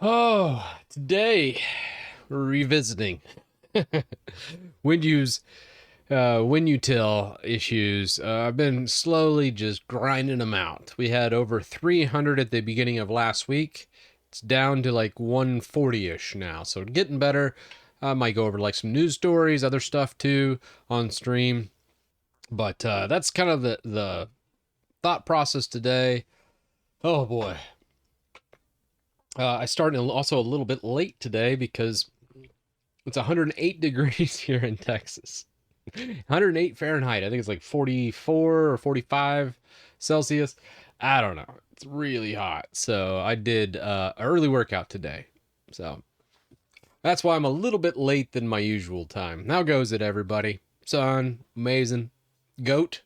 Oh, today we're revisiting Windows Winutil issues. I've been slowly just grinding them out. We had over 300 at the beginning of last week. It's down to like 140-ish now, so getting better. I might go over like some news stories, other stuff too on stream. But that's kind of the thought process today. Oh boy. I started also a little bit late today because it's 108 degrees here in Texas. 108 Fahrenheit. I think it's like 44 or 45 Celsius. I don't know. It's really hot. So I did early workout today. So that's why I'm a little bit late than my usual time. How goes it, everybody? Son, amazing. Goat.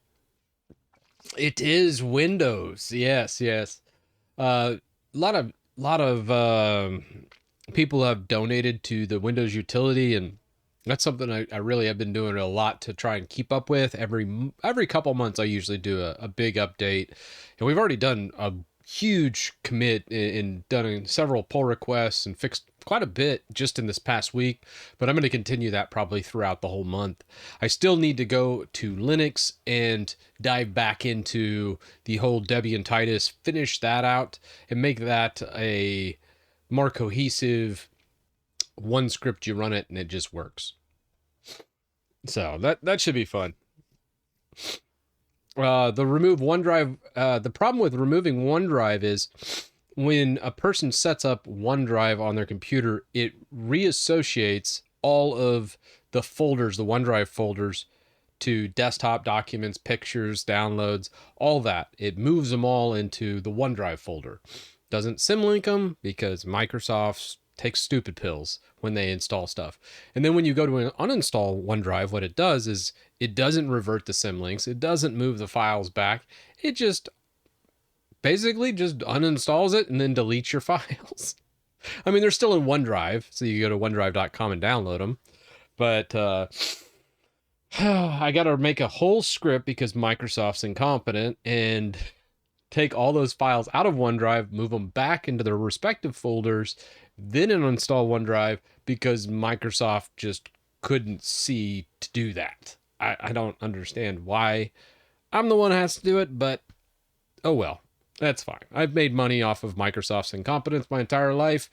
It is Windows. Yes, yes. A lot of people have donated to the Windows utility, and that's something I really have been doing a lot to try and keep up with. Every couple months, I usually do a big update, and we've already done a huge commit and done several pull requests and fixed quite a bit just in this past week. But I'm going to continue that probably throughout the whole month. I still need to go to Linux and dive back into the whole Debian Titus, finish that out, and make that a more cohesive one script. You run it and it just works. So that should be fun. The remove OneDrive. The problem with removing OneDrive is when a person sets up OneDrive on their computer, it reassociates all of the folders, the OneDrive folders, to desktop documents, pictures, downloads, all that. It moves them all into the OneDrive folder. Doesn't symlink them because Microsoft takes stupid pills when they install stuff. And then when you go to uninstall OneDrive, what it does is it doesn't revert the symlinks. It doesn't move the files back. It just basically just uninstalls it and then deletes your files. I mean, they're still in OneDrive, so you go to onedrive.com and download them. But I got to make a whole script because Microsoft's incompetent and take all those files out of OneDrive, move them back into their respective folders, then uninstall OneDrive because Microsoft just couldn't see to do that. I don't understand why I'm the one who has to do it, but oh well, that's fine. I've made money off of Microsoft's incompetence my entire life.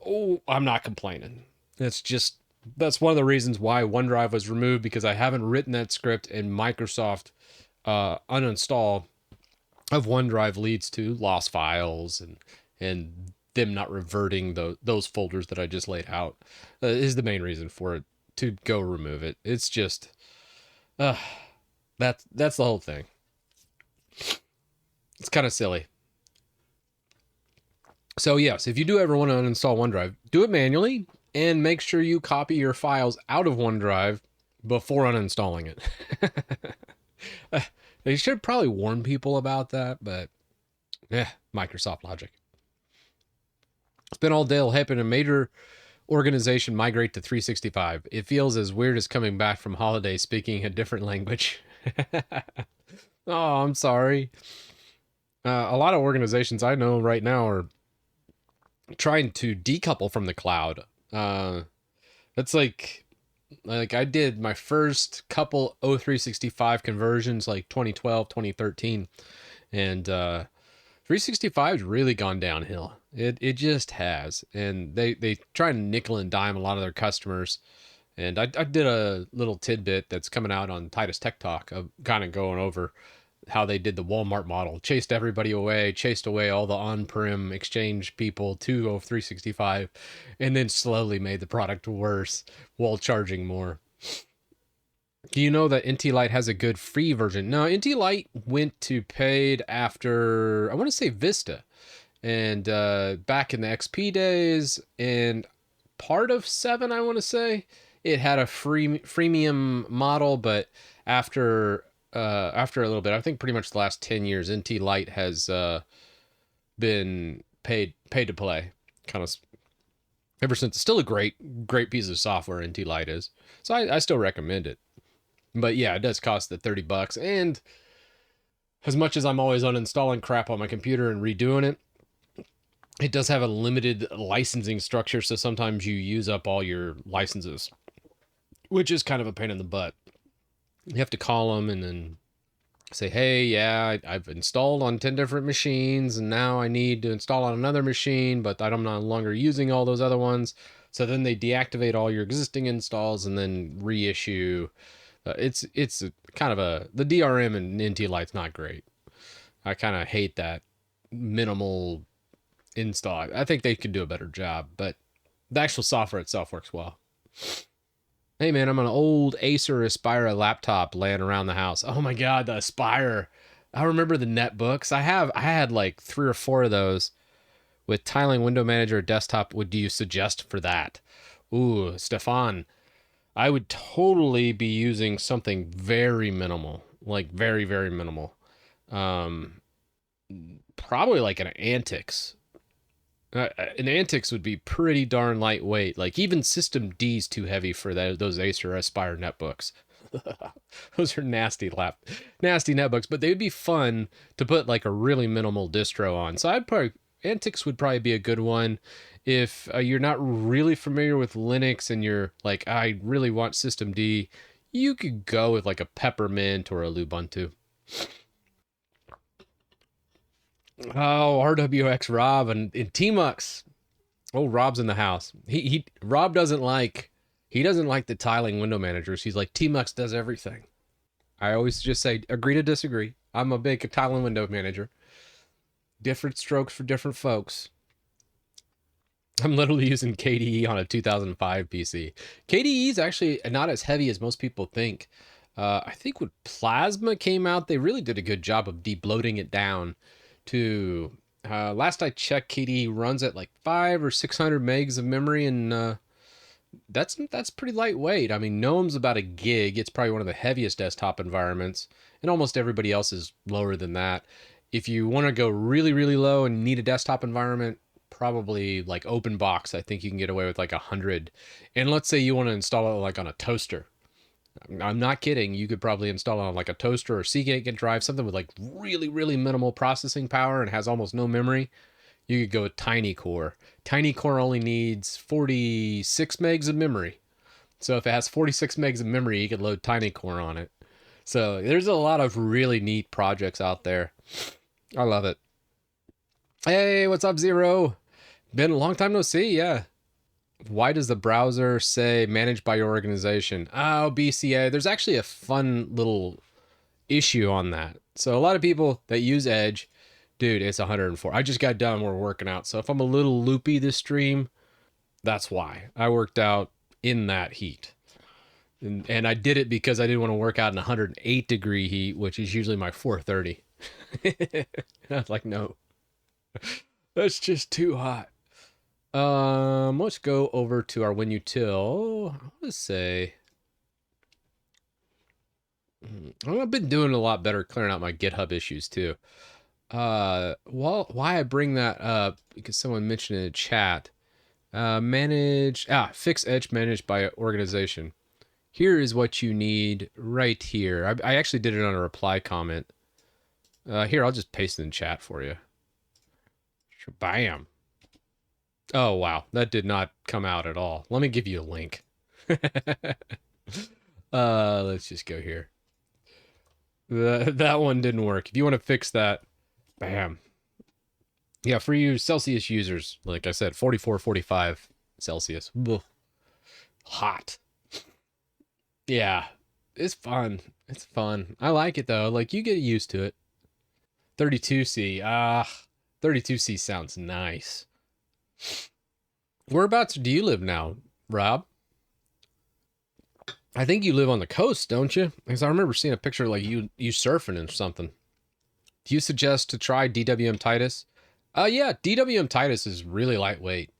Oh, I'm not complaining. That's one of the reasons why OneDrive was removed, because I haven't written that script, and Microsoft uninstall of OneDrive leads to lost files and them not reverting those folders that I just laid out is the main reason for it to go remove it. It's just that's the whole thing. It's kind of silly. So yes, if you do ever want to uninstall OneDrive, do it manually and make sure you copy your files out of OneDrive before uninstalling it. They should probably warn people about that, but Microsoft logic. It's been all day helping a major organization migrate to 365. It feels as weird as coming back from holiday speaking a different language. Oh, I'm sorry. A lot of organizations I know right now are trying to decouple from the cloud. It's like I did my first couple O365 conversions like 2012, 2013, and 365's really gone downhill. It just has, and they try and nickel and dime a lot of their customers. And I did a little tidbit that's coming out on Titus Tech Talk of kind of going over how they did the Walmart model, chased everybody away, chased away all the on-prem Exchange people to 365, and then slowly made the product worse while charging more. Do you know that NT Lite has a good free version? No, NT Lite went to paid after, I want to say Vista, and back in the XP days, and part of 7, I want to say, it had a freemium model, but after a little bit, I think pretty much the last 10 years, NT Lite has been paid to play, kind of ever since. It's still a great piece of software, NT Lite is, so I still recommend it. But yeah, it does cost the $30, and as much as I'm always uninstalling crap on my computer and redoing it, it does have a limited licensing structure, so sometimes you use up all your licenses, which is kind of a pain in the butt. You have to call them and then say, hey, yeah, I've installed on 10 different machines, and now I need to install on another machine, but I'm no longer using all those other ones. So then they deactivate all your existing installs and then reissue. It's kind of the DRM in NT Lite's not great. I kind of hate that minimal install. I think they could do a better job, but the actual software itself works well. Hey man, I'm on an old Acer Aspira laptop laying around the house. Oh my god, the Aspire. I remember the netbooks. I had like 3 or 4 of those with tiling window manager desktop. What do you suggest for that? Ooh, Stefan, I would totally be using something very minimal, like very, very minimal. Um, Probably like an Antix. An Antix would be pretty darn lightweight. Like even System D's too heavy for those Acer Aspire netbooks. Those are nasty netbooks, but they'd be fun to put like a really minimal distro on. So Antix would probably be a good one if you're not really familiar with Linux and you're like, I really want System D. You could go with like a Peppermint or a Lubuntu. Oh, RWX Rob and Tmux. Oh, Rob's in the house. Rob doesn't like the tiling window managers. He's like Tmux does everything. I always just say agree to disagree. I'm a big tiling window manager. Different strokes for different folks. I'm literally using KDE on a 2005 PC. KDE is actually not as heavy as most people think. I think when Plasma came out, they really did a good job of debloating it down to last I checked, KDE runs at like 500 or 600 megs of memory, and that's pretty lightweight. I mean, Gnome's about a gig. It's probably one of the heaviest desktop environments, and almost everybody else is lower than that. If you want to go really, really low and need a desktop environment, probably like OpenBox. I think you can get away with like 100. And let's say you want to install it like on a toaster. I'm not kidding. You could probably install it on like a toaster or Seagate drive, something with like really, really minimal processing power and has almost no memory. You could go with TinyCore. TinyCore only needs 46 megs of memory. So if it has 46 megs of memory, you could load TinyCore on it. So there's a lot of really neat projects out there. I love it. Hey, what's up, Zero? Been a long time no see, yeah. Why does the browser say managed by your organization? Oh, BCA. There's actually a fun little issue on that. So a lot of people that use Edge, dude, it's 104. I just got done. We're working out. So if I'm a little loopy this stream, that's why. I worked out in that heat. And I did it because I didn't want to work out in 108-degree heat, which is usually my 430. I was like, no, that's just too hot. Let's go over to our Winutil. I want to say, I've been doing a lot better clearing out my GitHub issues too. Well, why I bring that up, because someone mentioned in the chat, fix Edge managed by organization. Here is what you need right here. I actually did it on a reply comment. Here, I'll just paste it in chat for you. Bam. Oh, wow. That did not come out at all. Let me give you a link. Let's just go here. That one didn't work. If you want to fix that, bam. Yeah, for you Celsius users, like I said, 44, 45 Celsius. Ugh. Hot. Yeah, it's fun. It's fun. I like it though. Like you get used to it. 32C. 32C sounds nice. Whereabouts do you live now, Rob? I think you live on the coast, don't you? Because I remember seeing a picture like you surfing and something. Do you suggest to try DWM Titus? Yeah, DWM Titus is really lightweight.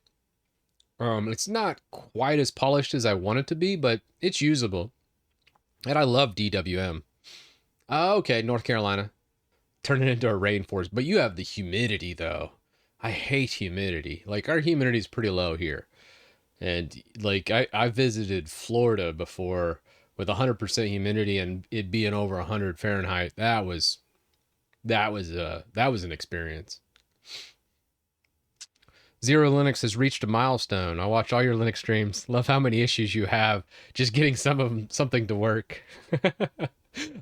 It's not quite as polished as I want it to be, but it's usable. And I love DWM. Okay, North Carolina. Turn it into a rainforest. But you have the humidity, though. I hate humidity. Like, our humidity is pretty low here. And, like, I visited Florida before with 100% humidity and it being over 100 Fahrenheit. That was an experience. Zero Linux has reached a milestone. I watch all your Linux streams. Love how many issues you have just getting something to work.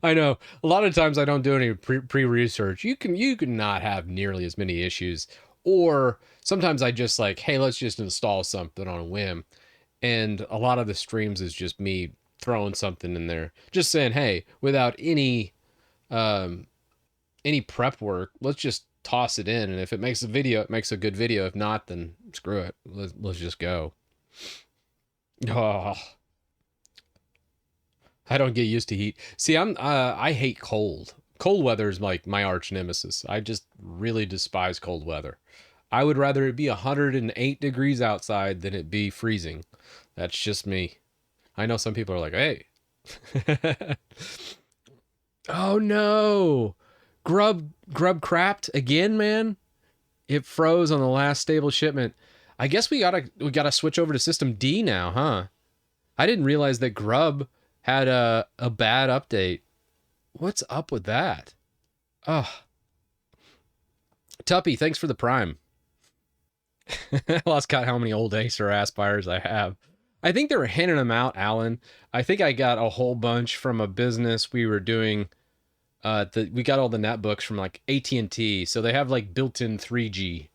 I know. A lot of times I don't do any pre-research. You can not have nearly as many issues. Or sometimes I just like, hey, let's just install something on a whim. And a lot of the streams is just me throwing something in there. Just saying, hey, without um any prep work, let's just toss it in. And if it makes a video, it makes a good video. If not, then screw it. Let's just go. Oh, I don't get used to heat. See, I hate cold. Cold weather is like my arch nemesis. I just really despise cold weather. I would rather it be 108 degrees outside than it be freezing. That's just me. I know some people are like, hey. Oh no. Grub crapped again, man. It froze on the last stable shipment. I guess we gotta switch over to system D now, huh? I didn't realize that Grub had a bad update. What's up with that? Oh, Tuppy, thanks for the prime. I lost count how many old Acer aspires I have. I think they were handing them out, Alan. I think I got a whole bunch from a business we were doing. We got all the netbooks from like AT&T, so they have like built-in 3G,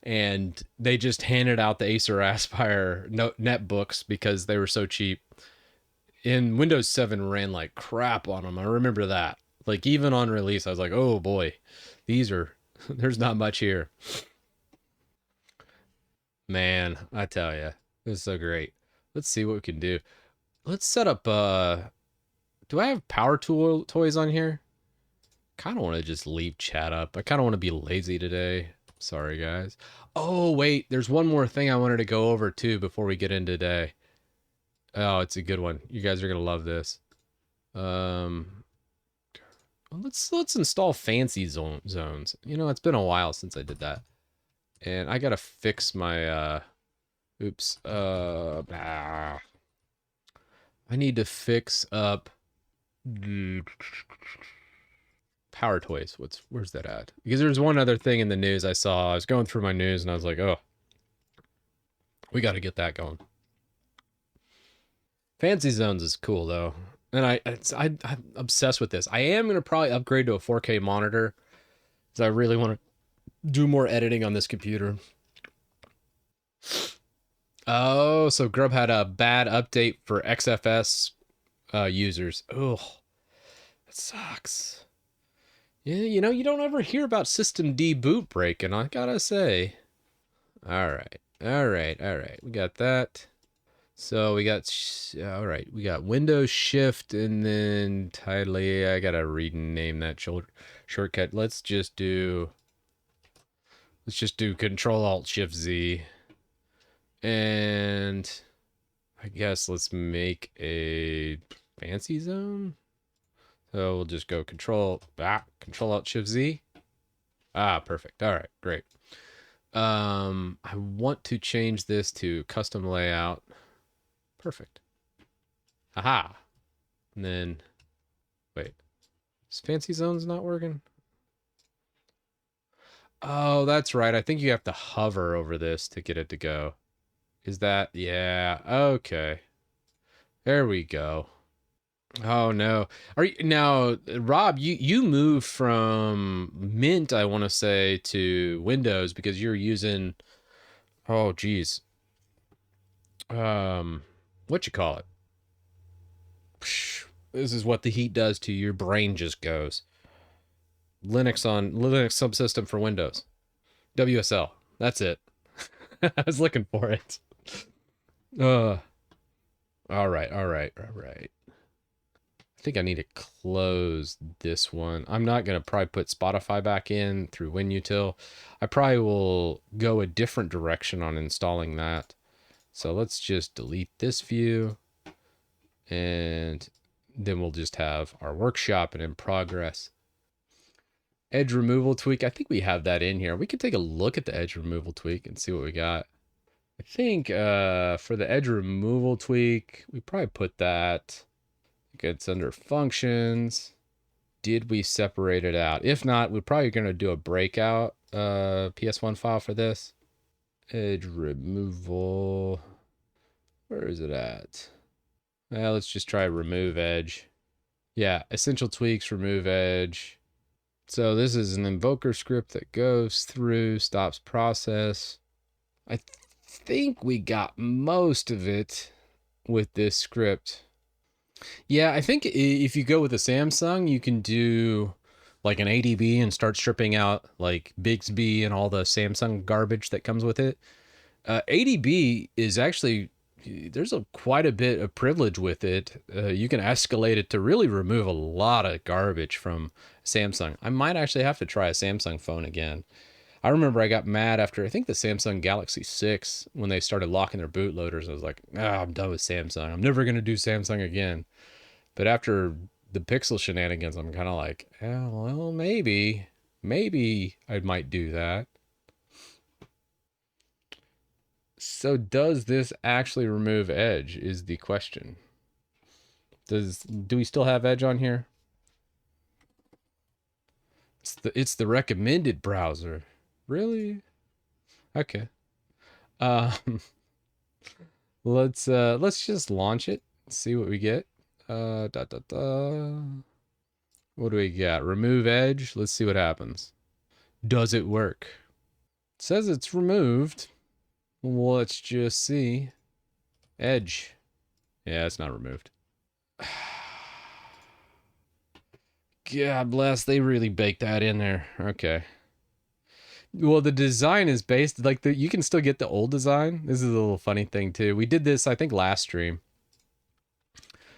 and they just handed out the Acer Aspire netbooks because they were so cheap. And Windows 7 ran like crap on them. I remember that. Like even on release, I was like, oh boy, these are. There's not much here. Man, I tell you, this is so great. Let's see what we can do. Let's set up. Do I have power tool toys on here? Kind of want to just leave chat up. I kind of want to be lazy today. Sorry, guys. Oh, wait. There's one more thing I wanted to go over, too, before we get in today. Oh, it's a good one. You guys are going to love this. Let's install FancyZones. You know, it's been a while since I did that. And I got to fix my, oops. I need to fix up Power Toys. Where's that at? Because there's one other thing in the news I saw. I was going through my news and I was like, oh, we got to get that going. FancyZones is cool though, and I'm obsessed with this. I am gonna probably upgrade to a 4K monitor because I really want to do more editing on this computer. Oh, so Grub had a bad update for XFS users. Oh, that sucks. Yeah, you know, you don't ever hear about System D boot breaking, I gotta say. All right. We got that. So we got, all right, we got Windows Shift and then tidily, I gotta rename that shortcut. Let's just do Control Alt Shift Z. And I guess let's make a fancy zone. So we'll just go Control Alt Shift Z. Ah, perfect. All right, great. I want to change this to custom layout. Perfect. Aha. And then, wait, is FancyZones not working? Oh, that's right. I think you have to hover over this to get it to go. Is that, yeah, okay. There we go. Oh no. Are you now, Rob, you moved from Mint, I want to say, to Windows because you're using, oh geez. What you call it? This is what the heat does to your brain, just goes. Linux subsystem for Windows. WSL. That's it. I was looking for it. All right. I think I need to close this one. I'm not going to probably put Spotify back in through Winutil. I probably will go a different direction on installing that. So let's just delete this view. And then we'll just have our workshop and in progress. Edge removal tweak. I think we have that in here. We could take a look at the edge removal tweak and see what we got. I think for the edge removal tweak, we probably put that. I think it's under functions. Did we separate it out? If not, we're probably going to do a breakout PS1 file for this. Edge removal. Where is it at? Well, let's just try remove edge. Yeah, essential tweaks, remove edge. So this is an invoker script that goes through, stops process. I think we got most of it with this script. Yeah, I think if you go with a Samsung, you can do like an ADB and start stripping out like Bixby and all the Samsung garbage that comes with it. ADB is actually, there's quite a bit of privilege with it. You can escalate it to really remove a lot of garbage from Samsung. I might actually have to try a Samsung phone again. I remember I got mad after I think the Samsung Galaxy 6 when they started locking their bootloaders. I was like, I'm done with Samsung. I'm never going to do Samsung again. But after the Pixel shenanigans, I'm kind of like, well, maybe I might do that. So does this actually remove Edge is the question. Do we still have Edge on here? It's the recommended browser. Really? Okay. Um let's just launch it. See what we get. What do we got? Remove Edge. Let's see what happens. Does it work? It says it's removed. Let's just see. Edge. Yeah, it's not removed. God bless, they really baked that in there. Okay. Well, the design is based like you can still get the old design. This is a little funny thing too. We did this I think last stream.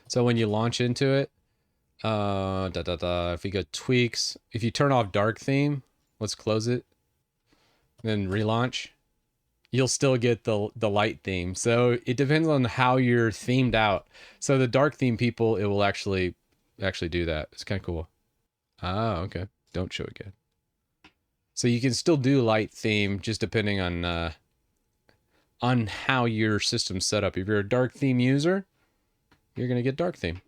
So when you launch into it, if we go tweaks, if you turn off dark theme, let's close it, then relaunch, you'll still get the light theme. So it depends on how you're themed out. So the dark theme people, it will actually do that. It's kind of cool. Ah, okay. Don't show again. So you can still do light theme just depending on how your system's set up. If you're a dark theme user, you're gonna get dark theme.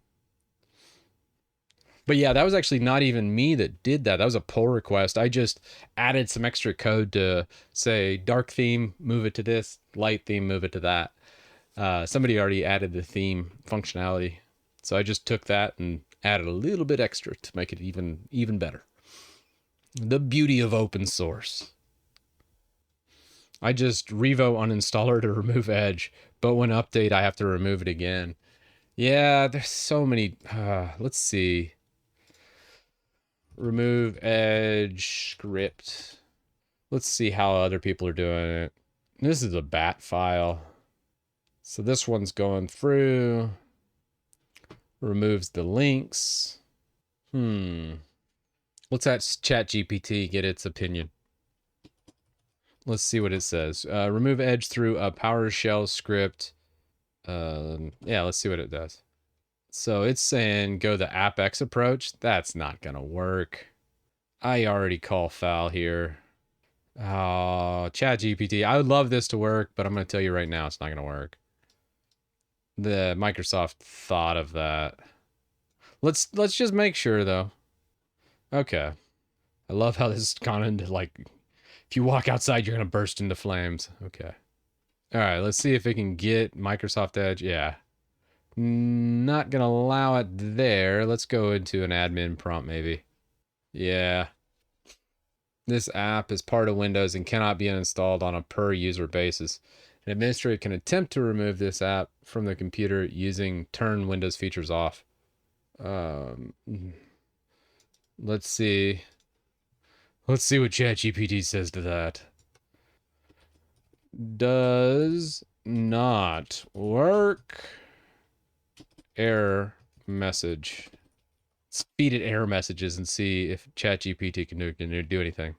But yeah, that was actually not even me that did that. That was a pull request. I just added some extra code to say dark theme, move it to this, light theme, move it to that. Somebody already added the theme functionality. So I just took that and added a little bit extra to make it even better. The beauty of open source. I just revo uninstaller to remove Edge, but when update, I have to remove it again. Yeah, there's so many. Let's see. Remove Edge script. Let's see how other people are doing it. This is a bat file. So this one's going through. Removes the links. Let's ask ChatGPT, get its opinion. Let's see what it says. Remove Edge through a PowerShell script. Yeah, let's see what it does. So it's saying go the AppX approach. That's not going to work. I already call foul here. Oh, ChatGPT. I would love this to work, but I'm going to tell you right now it's not going to work. The Microsoft thought of that. Let's just make sure, though. Okay. I love how this has gone into, like, if you walk outside, you're going to burst into flames. Okay. All right, let's see if it can get Microsoft Edge. Yeah. Not going to allow it there. Let's go into an admin prompt, maybe. Yeah. This app is part of Windows and cannot be installed on a per user basis. An administrator can attempt to remove this app from the computer using turn Windows features off. Let's see. Let's see what ChatGPT says to that. Does not work. Error message. Let's feed it error messages and see if ChatGPT can do anything.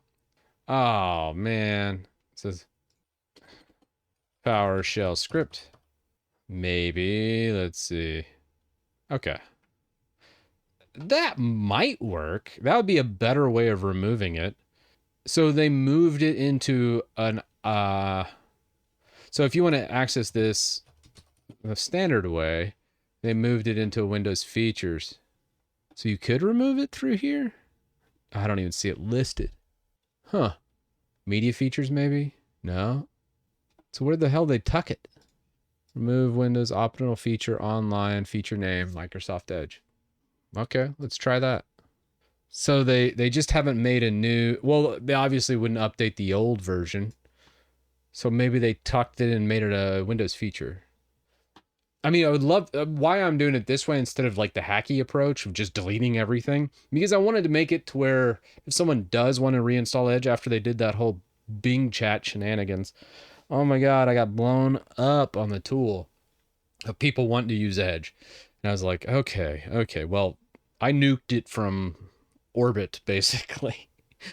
Oh, man. It says PowerShell script. Maybe. Let's see. Okay. That might work. That would be a better way of removing it. So they moved it into an... So if you want to access this the standard way, they moved it into Windows features. So you could remove it through here? I don't even see it listed. Huh. Media features, maybe? No? So where the hell they tuck it? Remove Windows optional feature online, feature name, Microsoft Edge. Okay, let's try that. So they just haven't made a new, well, they obviously wouldn't update the old version. So maybe they tucked it and made it a Windows feature. I mean, I would love, why I'm doing it this way instead of like the hacky approach of just deleting everything, because I wanted to make it to where if someone does want to reinstall Edge after they did that whole Bing chat shenanigans, oh my God, I got blown up on the tool of people wanting to use Edge. And I was like, okay, well, I nuked it from orbit, basically.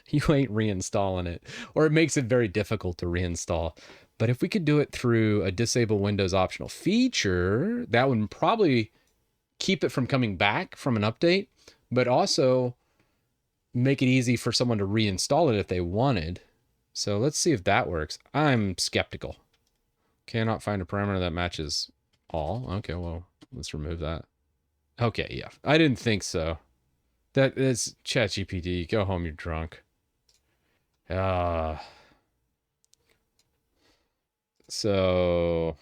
You ain't reinstalling it. Or it makes it very difficult to reinstall. But if we could do it through a disable Windows optional feature, that would probably keep it from coming back from an update, but also make it easy for someone to reinstall it if they wanted. So let's see if that works. I'm skeptical. Cannot find a parameter that matches all. Okay, well, let's remove that. Okay, yeah. I didn't think so. That is ChatGPT. Go home, you're drunk. So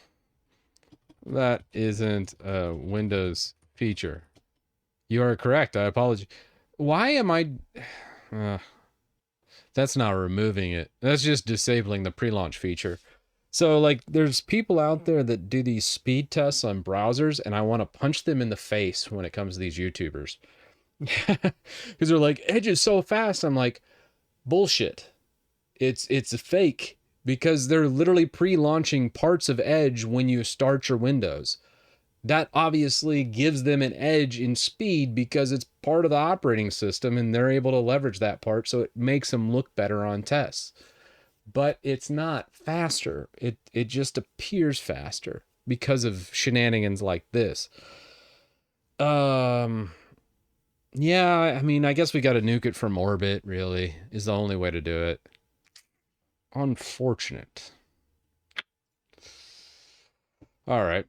that isn't a Windows feature. You are correct. I apologize. Why am I... that's not removing it. That's just disabling the pre-launch feature. So, like, there's people out there that do these speed tests on browsers, and I want to punch them in the face when it comes to these YouTubers. Because they're like, Edge is so fast. I'm like, bullshit. It's a fake, because they're literally pre-launching parts of Edge when you start your Windows. That obviously gives them an edge in speed because it's part of the operating system and they're able to leverage that part, so it makes them look better on tests. But it's not faster. It just appears faster because of shenanigans like this. Yeah, I mean, I guess we got to nuke it from orbit, really, is the only way to do it. Unfortunate. All right.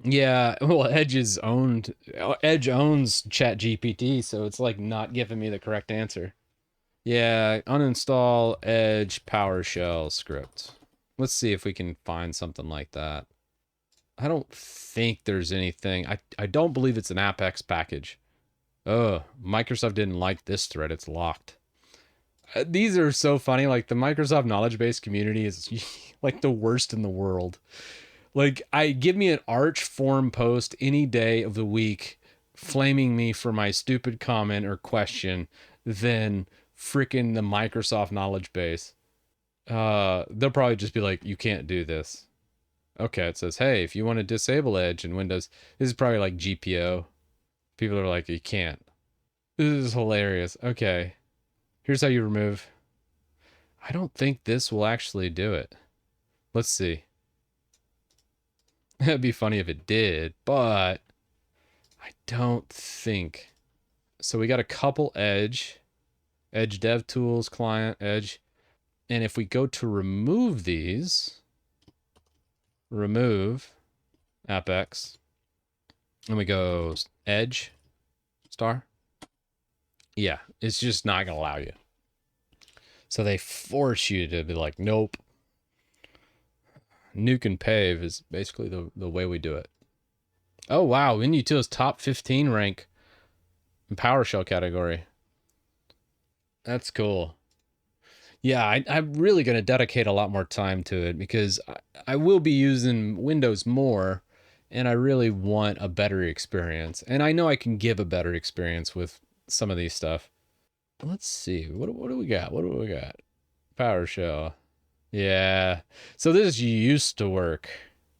Yeah, well, Edge owns ChatGPT, so it's like not giving me the correct answer. Yeah, uninstall Edge PowerShell script. Let's see if we can find something like that. I don't think there's anything. I don't believe it's an Apex package. Oh, Microsoft didn't like this thread. It's locked. These are so funny. Like, the Microsoft knowledge base community is like the worst in the world. Like, give me an Arch forum post any day of the week flaming me for my stupid comment or question than freaking the Microsoft knowledge base. They'll probably just be like, you can't do this. Okay, it says, hey, if you want to disable Edge in Windows, this is probably like GPO. People are like, you can't. This is hilarious. Okay, here's how you remove. I don't think this will actually do it. Let's see. It'd be funny if it did, but I don't think. So we got a couple Edge Dev Tools, Client, Edge. And if we go to remove these, remove Apex, and we go Edge, star. Yeah, it's just not going to allow you. So they force you to be like, nope. Nuke and pave is basically the way we do it. Oh, wow. Winutil's top 15 rank in PowerShell category. That's cool. Yeah, I'm really going to dedicate a lot more time to it because I will be using Windows more, and I really want a better experience. And I know I can give a better experience with some of these stuff. Let's see. What do we got? What do we got? PowerShell. Yeah. So this used to work,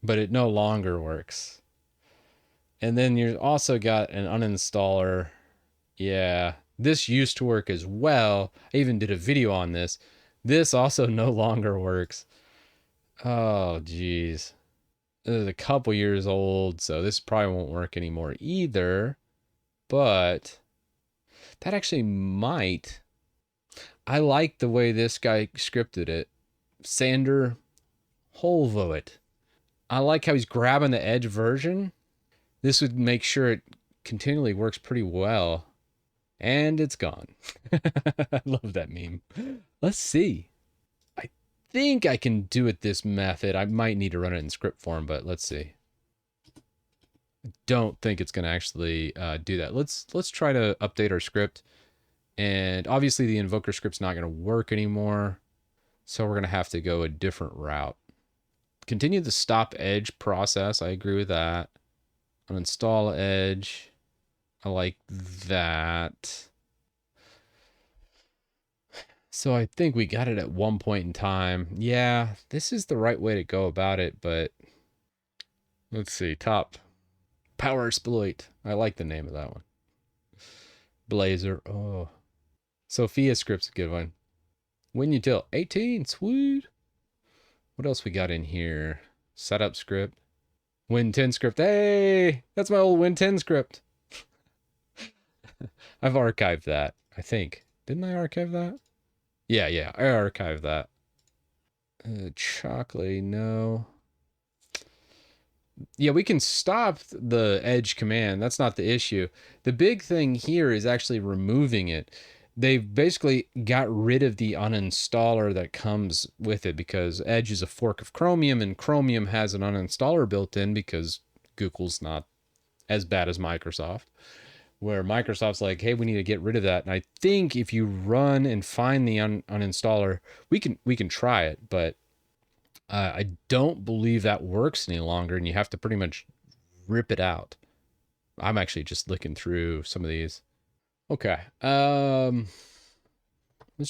but it no longer works. And then you also got an uninstaller. Yeah. This used to work as well. I even did a video on this. This also no longer works. Oh, geez. This is a couple years old, so this probably won't work anymore either. But that actually might. I like the way this guy scripted it. Sander Holvoet. I like how he's grabbing the Edge version. This would make sure it continually works pretty well. And it's gone. I love that meme. Let's see. I think I can do it this method. I might need to run it in script form, but let's see. I don't think it's going to actually do that. Let's try to update our script. And obviously the invoker script's not going to work anymore. So we're going to have to go a different route. Continue the stop edge process. I agree with that. Uninstall edge. I like that. So I think we got it at one point in time. Yeah, this is the right way to go about it, but let's see. Top power exploit. I like the name of that one. Blazer. Oh. Sophia script's a good one. Winutil 18. Sweet. What else we got in here? Setup script. Win10 script. Hey, that's my old Win10 script. I've archived that, I think. Didn't I archive that? Yeah, I archived that. Chocolate, no. Yeah, we can stop the edge command. That's not the issue. The big thing here is actually removing it. They've basically got rid of the uninstaller that comes with it because Edge is a fork of Chromium, and Chromium has an uninstaller built in because Google's not as bad as Microsoft. Where Microsoft's like, hey, we need to get rid of that. And I think if you run and find the uninstaller, we can try it, but I don't believe that works any longer, and you have to pretty much rip it out. I'm actually just looking through some of these. Okay. Let's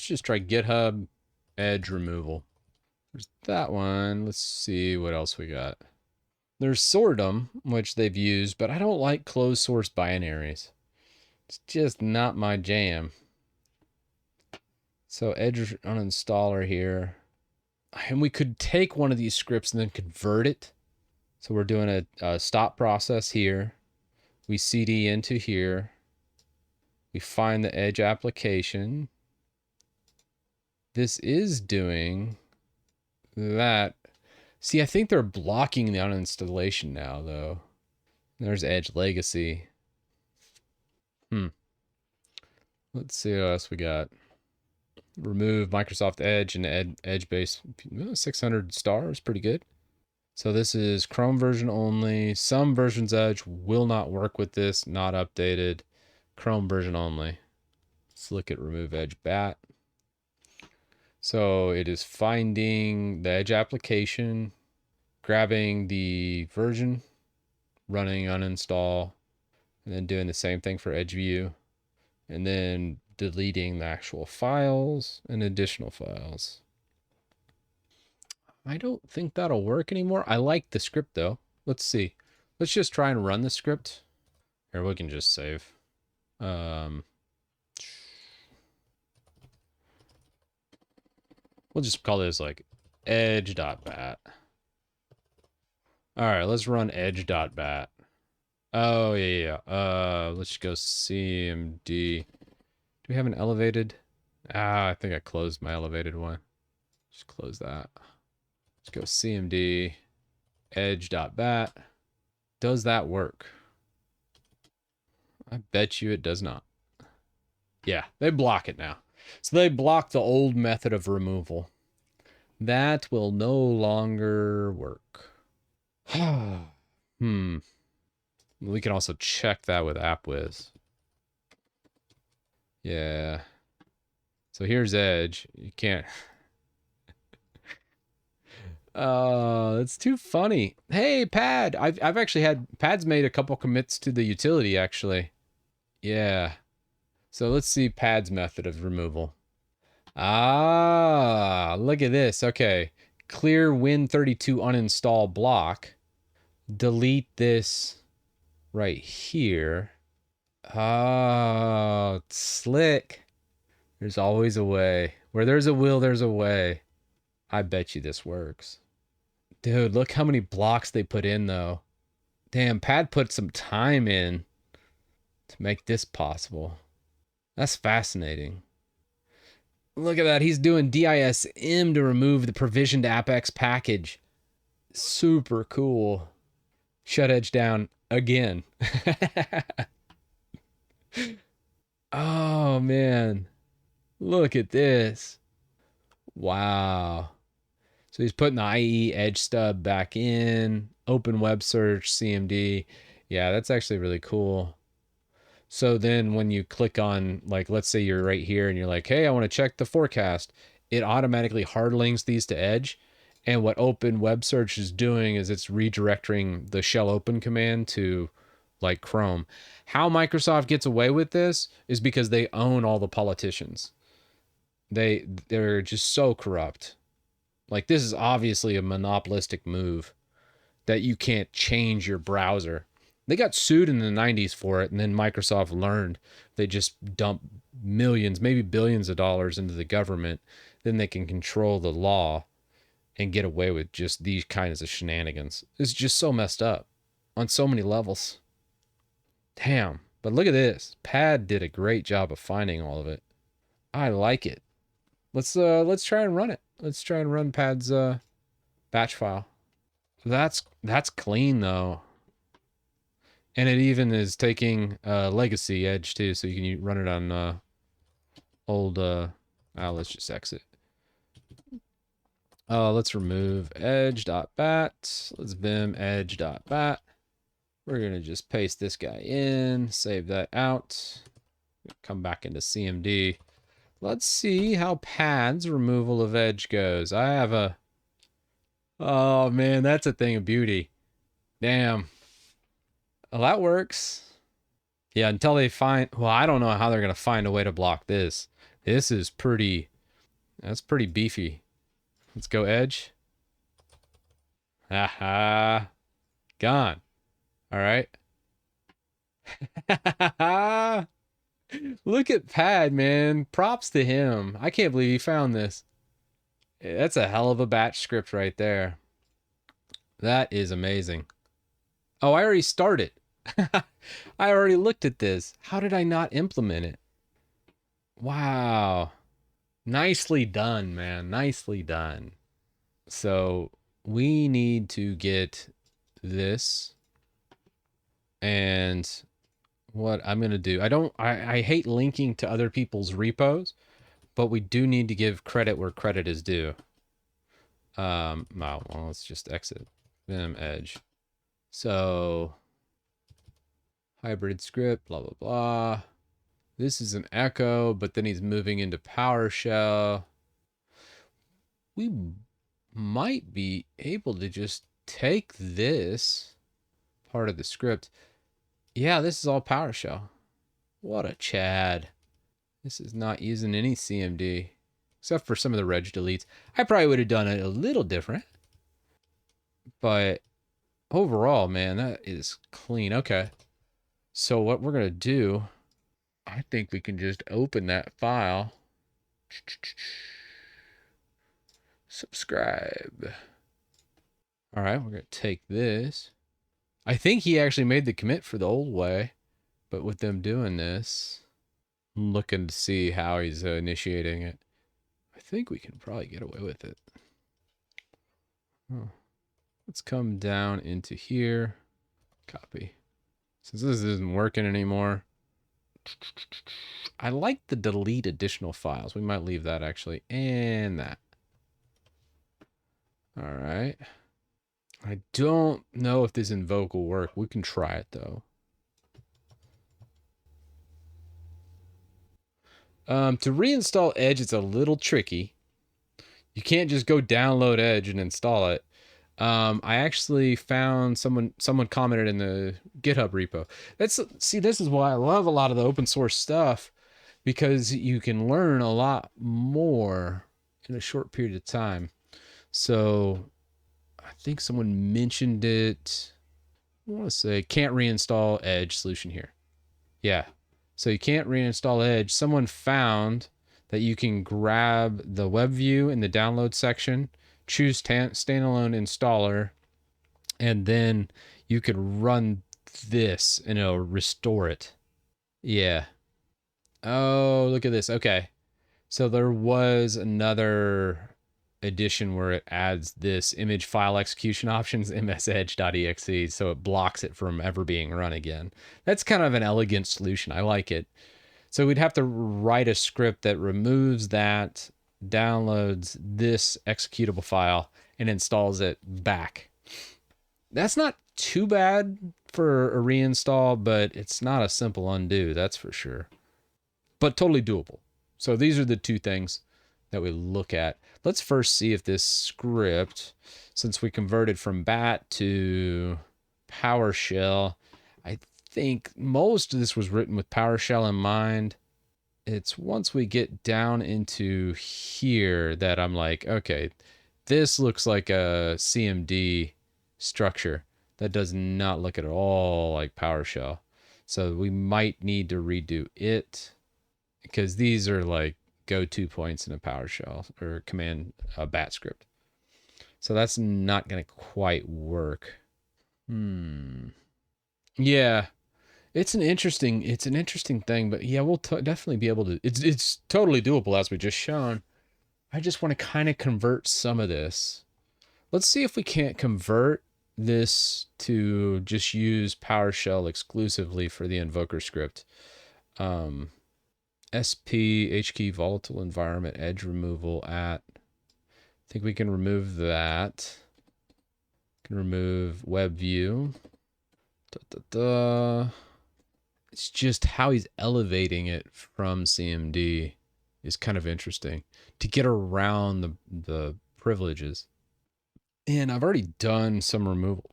just try GitHub edge removal. There's that one. Let's see what else we got. There's Sortum, which they've used, but I don't like closed source binaries. It's just not my jam. So edge uninstaller here. And we could take one of these scripts and then convert it. So we're doing a stop process here. We cd into here. We find the edge application. This is doing that. See, I think they're blocking the uninstallation now, though. There's Edge Legacy. Let's see what else we got. Remove Microsoft Edge and Edge base. 600 stars, pretty good. So this is Chrome version only. Some versions Edge will not work with this, not updated. Chrome version only. Let's look at remove Edge bat. So it is finding the Edge application, grabbing the version, running uninstall, and then doing the same thing for Edge view, and then deleting the actual files and additional files. I don't think that'll work anymore. I like the script though. Let's see. Let's just try and run the script. Here, we can just save. We'll just call this like edge.bat. All right, let's run edge.bat. Oh, yeah. Let's go CMD. Do we have an elevated? I think I closed my elevated one. Just close that. Let's go CMD edge.bat. Does that work? I bet you it does not. Yeah, they block it now. So they block the old method of removal. That will no longer work. We can also check that with AppWiz. Yeah. So here's Edge. You can't. It's too funny. Hey, Pad. I've actually had Pad's made a couple commits to the utility actually. Yeah. So let's see Pad's method of removal. Ah, look at this. Okay. Clear Win32 uninstall block. Delete this right here. Oh, it's slick. There's always a way. Where there's a will, there's a way. I bet you this works. Dude, look how many blocks they put in, though. Damn, Pad put some time in to make this possible. That's fascinating. Look at that. He's doing DISM to remove the provisioned AppX package. Super cool. Shut Edge down again. Oh, man. Look at this. Wow. So he's putting the IE edge stub back in, open web search, CMD. Yeah, that's actually really cool. So then when you click on, like, let's say you're right here and you're like, hey, I want to check the forecast, it automatically hard links these to Edge. And what open web search is doing is it's redirecting the shell open command to like Chrome. How Microsoft gets away with this is because they own all the politicians. They're just so corrupt. Like, this is obviously a monopolistic move that you can't change your browser. They got sued in the 90s for it, and then Microsoft learned. They just dump millions, maybe billions of dollars into the government. Then they can control the law and get away with just these kinds of shenanigans. It's just so messed up on so many levels. Damn. But look at this. Pad did a great job of finding all of it. I like it. Let's try and run it. Let's try and run Pad's batch file. That's clean though. And it even is taking legacy edge too, so you can run it on old let's just exit. Let's remove edge.bat. Let's vim edge.bat. We're gonna just paste this guy in, save that out, come back into CMD. Let's see how Pad's removal of edge goes. I have a, oh man, that's a thing of beauty. Damn. Well, that works. Yeah, until they find, well, I don't know how they're gonna find a way to block this. This is pretty, that's pretty beefy. Let's go edge. Haha. Gone. All right. Look at Pad, man. Props to him. I can't believe he found this. That's a hell of a batch script right there. That is amazing. Oh, I already started. I already looked at this. How did I not implement it? Wow. Nicely done, man. Nicely done. So we need to get this. And what I'm going to do, I hate linking to other people's repos, but we do need to give credit where credit is due. Well, let's just exit vim edge. So hybrid script, blah, blah, blah. This is an echo, but then he's moving into PowerShell. We might be able to just take this part of the script. Yeah, this is all PowerShell. What a Chad. This is not using any CMD, except for some of the reg deletes. I probably would have done it a little different. But overall, man, that is clean. Okay. So what we're going to do, I think we can just open that file. Subscribe. All right, we're going to take this. I think he actually made the commit for the old way, but with them doing this, I'm looking to see how he's initiating it. I think we can probably get away with it. Oh. Let's come down into here. Copy. Since this isn't working anymore, I like the delete additional files. We might leave that actually, and that. All right. I don't know if this invoke will work. We can try it though. To reinstall Edge, it's a little tricky. You can't just go download Edge and install it. I actually found someone commented in the GitHub repo. See, this is why I love a lot of the open source stuff, because you can learn a lot more in a short period of time. So I think someone mentioned it. I want to say can't reinstall Edge solution here. Yeah. So you can't reinstall Edge. Someone found that you can grab the web view in the download section, choose standalone installer, and then you could run this and it'll restore it. Yeah. Oh, look at this. Okay. So there was another edition where it adds this image file execution options msedge.exe, so it blocks it from ever being run again. That's kind of an elegant solution. I like it. So we'd have to write a script that removes that, downloads this executable file, and installs it back. That's not too bad for a reinstall, but it's not a simple undo, that's for sure. But totally doable. So these are the two things that we look at. Let's first see if this script, since we converted from bat to PowerShell, I think most of this was written with PowerShell in mind. It's once we get down into here that I'm like, okay, this looks like a CMD structure. That does not look at all like PowerShell. So we might need to redo it, because these are like go-to points in a PowerShell or command bat script. So that's not going to quite work. Yeah, it's an interesting thing, but yeah, we'll definitely be able to. It's totally doable as we just shown. I just want to kind of convert some of this. Let's see if we can't convert this to just use PowerShell exclusively for the invoker script. SP HKey volatile environment edge removal at. I think we can remove that. Can remove web view. It's just how he's elevating it from CMD is kind of interesting to get around the privileges. And I've already done some removal.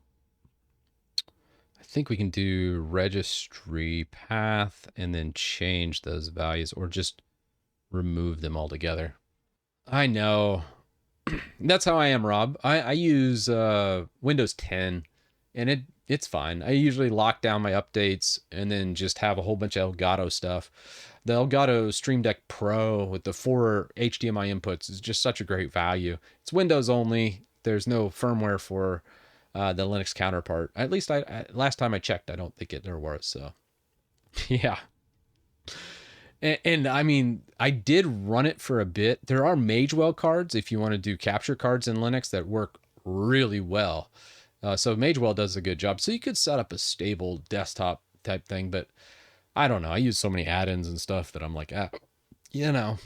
I think we can do registry path and then change those values, or just remove them altogether. I know. That's how I am, Rob. I use Windows 10, and it's fine. I usually lock down my updates and then just have a whole bunch of Elgato stuff. The Elgato Stream Deck Pro with the 4 HDMI inputs is just such a great value. It's Windows only. There's no firmware for the Linux counterpart. At least last time I checked, I don't think there was. So, yeah. And I mean, I did run it for a bit. There are Magewell cards if you want to do capture cards in Linux that work really well. So Magewell does a good job. So you could set up a stable desktop type thing, but I don't know. I use so many add-ins and stuff that I'm like, you know,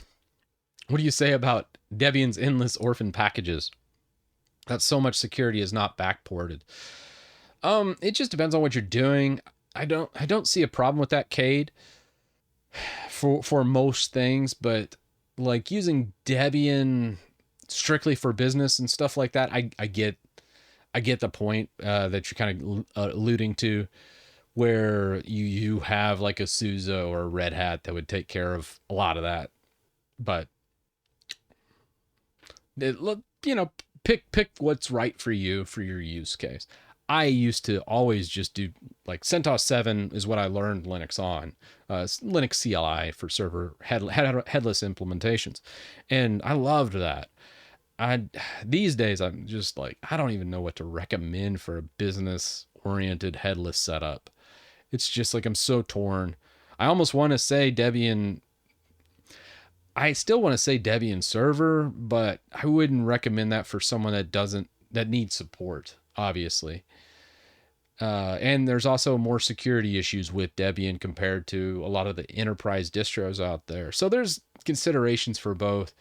what do you say about Debian's endless orphan packages? That so much security is not backported. It just depends on what you're doing. I don't see a problem with that, Cade, for most things, but like using Debian strictly for business and stuff like that, I get the point that you're kind of alluding to, where you have like a SUSE or a Red Hat that would take care of a lot of that. But pick what's right for you for your use case. I used to always just do like CentOS 7 is what I learned Linux on. Linux CLI for server headless implementations. And I loved that. These days, I'm just like, I don't even know what to recommend for a business oriented headless setup. It's just like, I'm so torn. I almost want to say Debian. I still want to say Debian server, but I wouldn't recommend that for someone that needs support, obviously. And there's also more security issues with Debian compared to a lot of the enterprise distros out there. So there's considerations for both.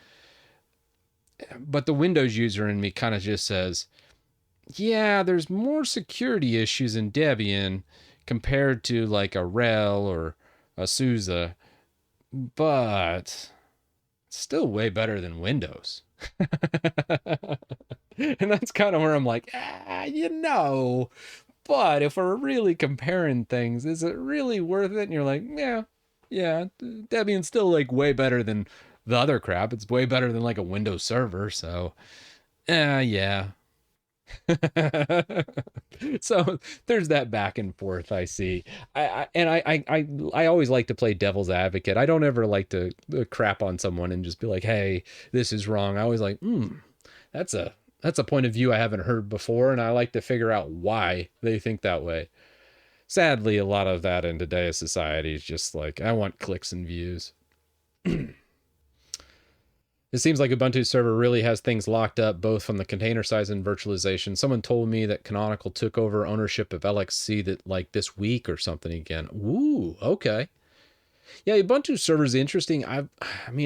But the Windows user in me kind of just says, yeah, there's more security issues in Debian compared to like a RHEL or a SUSE, but it's still way better than Windows. And that's kind of where I'm like, but if we're really comparing things, is it really worth it? And you're like, yeah, Debian's still like way better than the other crap. It's way better than like a Windows server. So, yeah. So there's that back and forth I see. I always like to play devil's advocate. I don't ever like to crap on someone and just be like, hey, this is wrong. I always like, that's a point of view I haven't heard before, and I like to figure out why they think that way. Sadly, a lot of that in today's society is just like, I want clicks and views. It seems like Ubuntu server really has things locked up, both from the container size and virtualization. Someone told me that Canonical took over ownership of LXC that like this week or something again. Ooh, okay. Yeah, Ubuntu server is interesting. I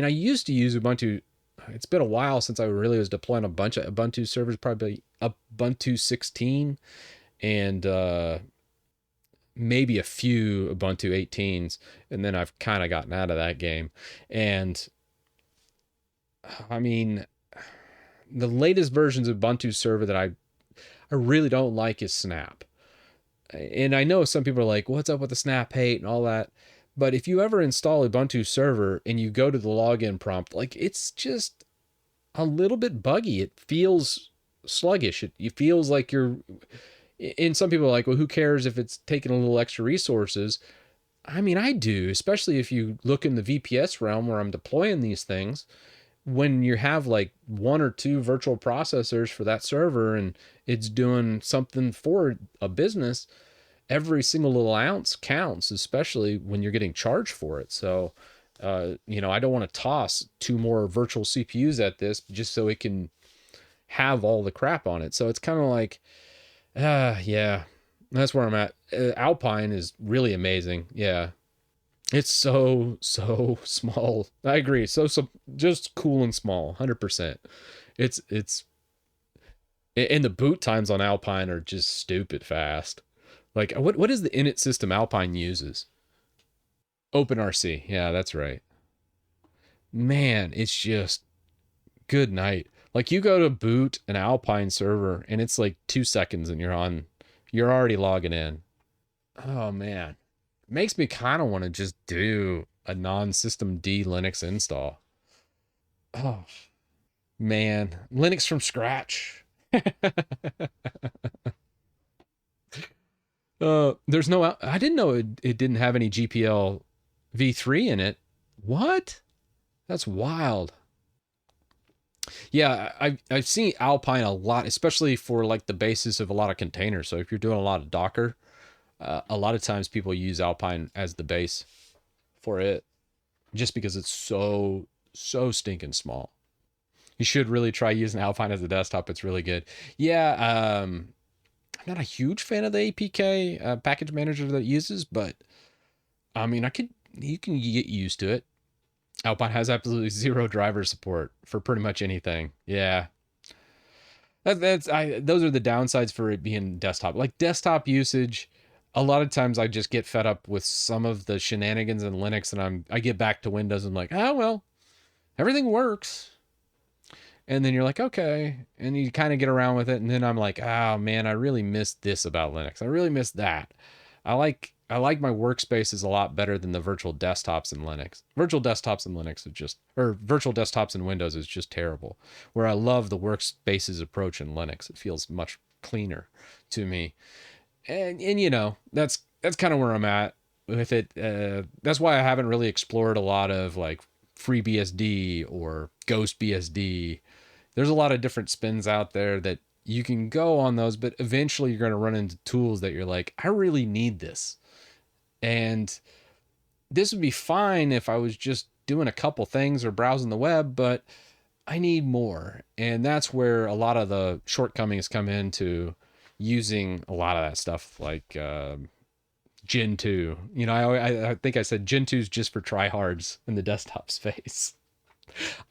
used to use Ubuntu it's been a while since I really was deploying a bunch of Ubuntu servers, probably Ubuntu 16 and maybe a few Ubuntu 18s, and then I've kind of gotten out of that game. And I mean, the latest versions of Ubuntu server that I really don't like is Snap. And I know some people are like, what's up with the Snap hate and all that? But if you ever install Ubuntu server and you go to the login prompt, like it's just a little bit buggy. It feels sluggish. It feels like you're, and some people are like, well, who cares if it's taking a little extra resources? I mean, I do, especially if you look in the VPS realm where I'm deploying these things. When you have like one or two virtual processors for that server and it's doing something for a business, every single little ounce counts, especially when you're getting charged for it. So, I don't want to toss two more virtual CPUs at this just so it can have all the crap on it. So it's kind of like, yeah, that's where I'm at. Alpine is really amazing. Yeah. It's so small. I agree. So just cool and small, 100%. It's and the boot times on Alpine are just stupid fast. Like what is the init system Alpine uses? OpenRC. Yeah, that's right. Man, it's just good night. Like you go to boot an Alpine server and it's like 2 seconds and you're already logging in. Oh man. Makes me kind of want to just do a non-system D Linux install. Oh man, Linux from scratch. There's no. I didn't know it didn't have any GPL v3 in it. What? That's wild. Yeah, I've seen Alpine a lot, especially for like the basis of a lot of containers. So if you're doing a lot of Docker, a lot of times people use Alpine as the base for it, just because it's so stinking small. You should really try using Alpine as a desktop. It's really good. Yeah, I'm not a huge fan of the APK package manager that it uses, but I mean, you can get used to it. Alpine has absolutely zero driver support for pretty much anything. Yeah, those are the downsides for it being desktop. Like desktop usage, a lot of times I just get fed up with some of the shenanigans in Linux, and I get back to Windows and I'm like, oh well, everything works. And then you're like, okay, and you kind of get around with it, and then I'm like, oh man, I really missed this about Linux. I really missed that. I like my workspaces a lot better than the virtual desktops in Linux. Virtual desktops in Linux is just, or virtual desktops in Windows is just terrible. Where I love the workspaces approach in Linux. It feels much cleaner to me. And that's kind of where I'm at with it. That's why I haven't really explored a lot of like FreeBSD or GhostBSD. There's a lot of different spins out there that you can go on those, but eventually you're going to run into tools that you're like, I really need this. And this would be fine if I was just doing a couple things or browsing the web, but I need more. And that's where a lot of the shortcomings come into using a lot of that stuff like Gen 2. I think I said Gen 2 is just for tryhards in the desktop space.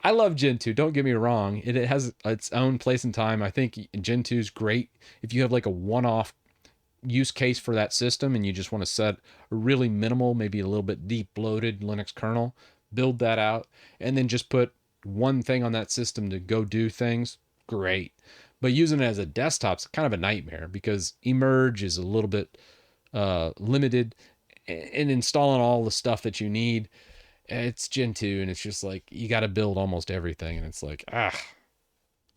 I love Gen 2. Don't get me wrong. It has its own place and time. I think Gen 2 is great if you have like a one-off use case for that system and you just want to set a really minimal, maybe a little bit deep bloated Linux kernel, build that out, and then just put one thing on that system to go do things. Great. But using it as a desktop's kind of a nightmare because Emerge is a little bit limited, and installing all the stuff that you need. It's Gen 2 and it's just like you got to build almost everything, and it's like,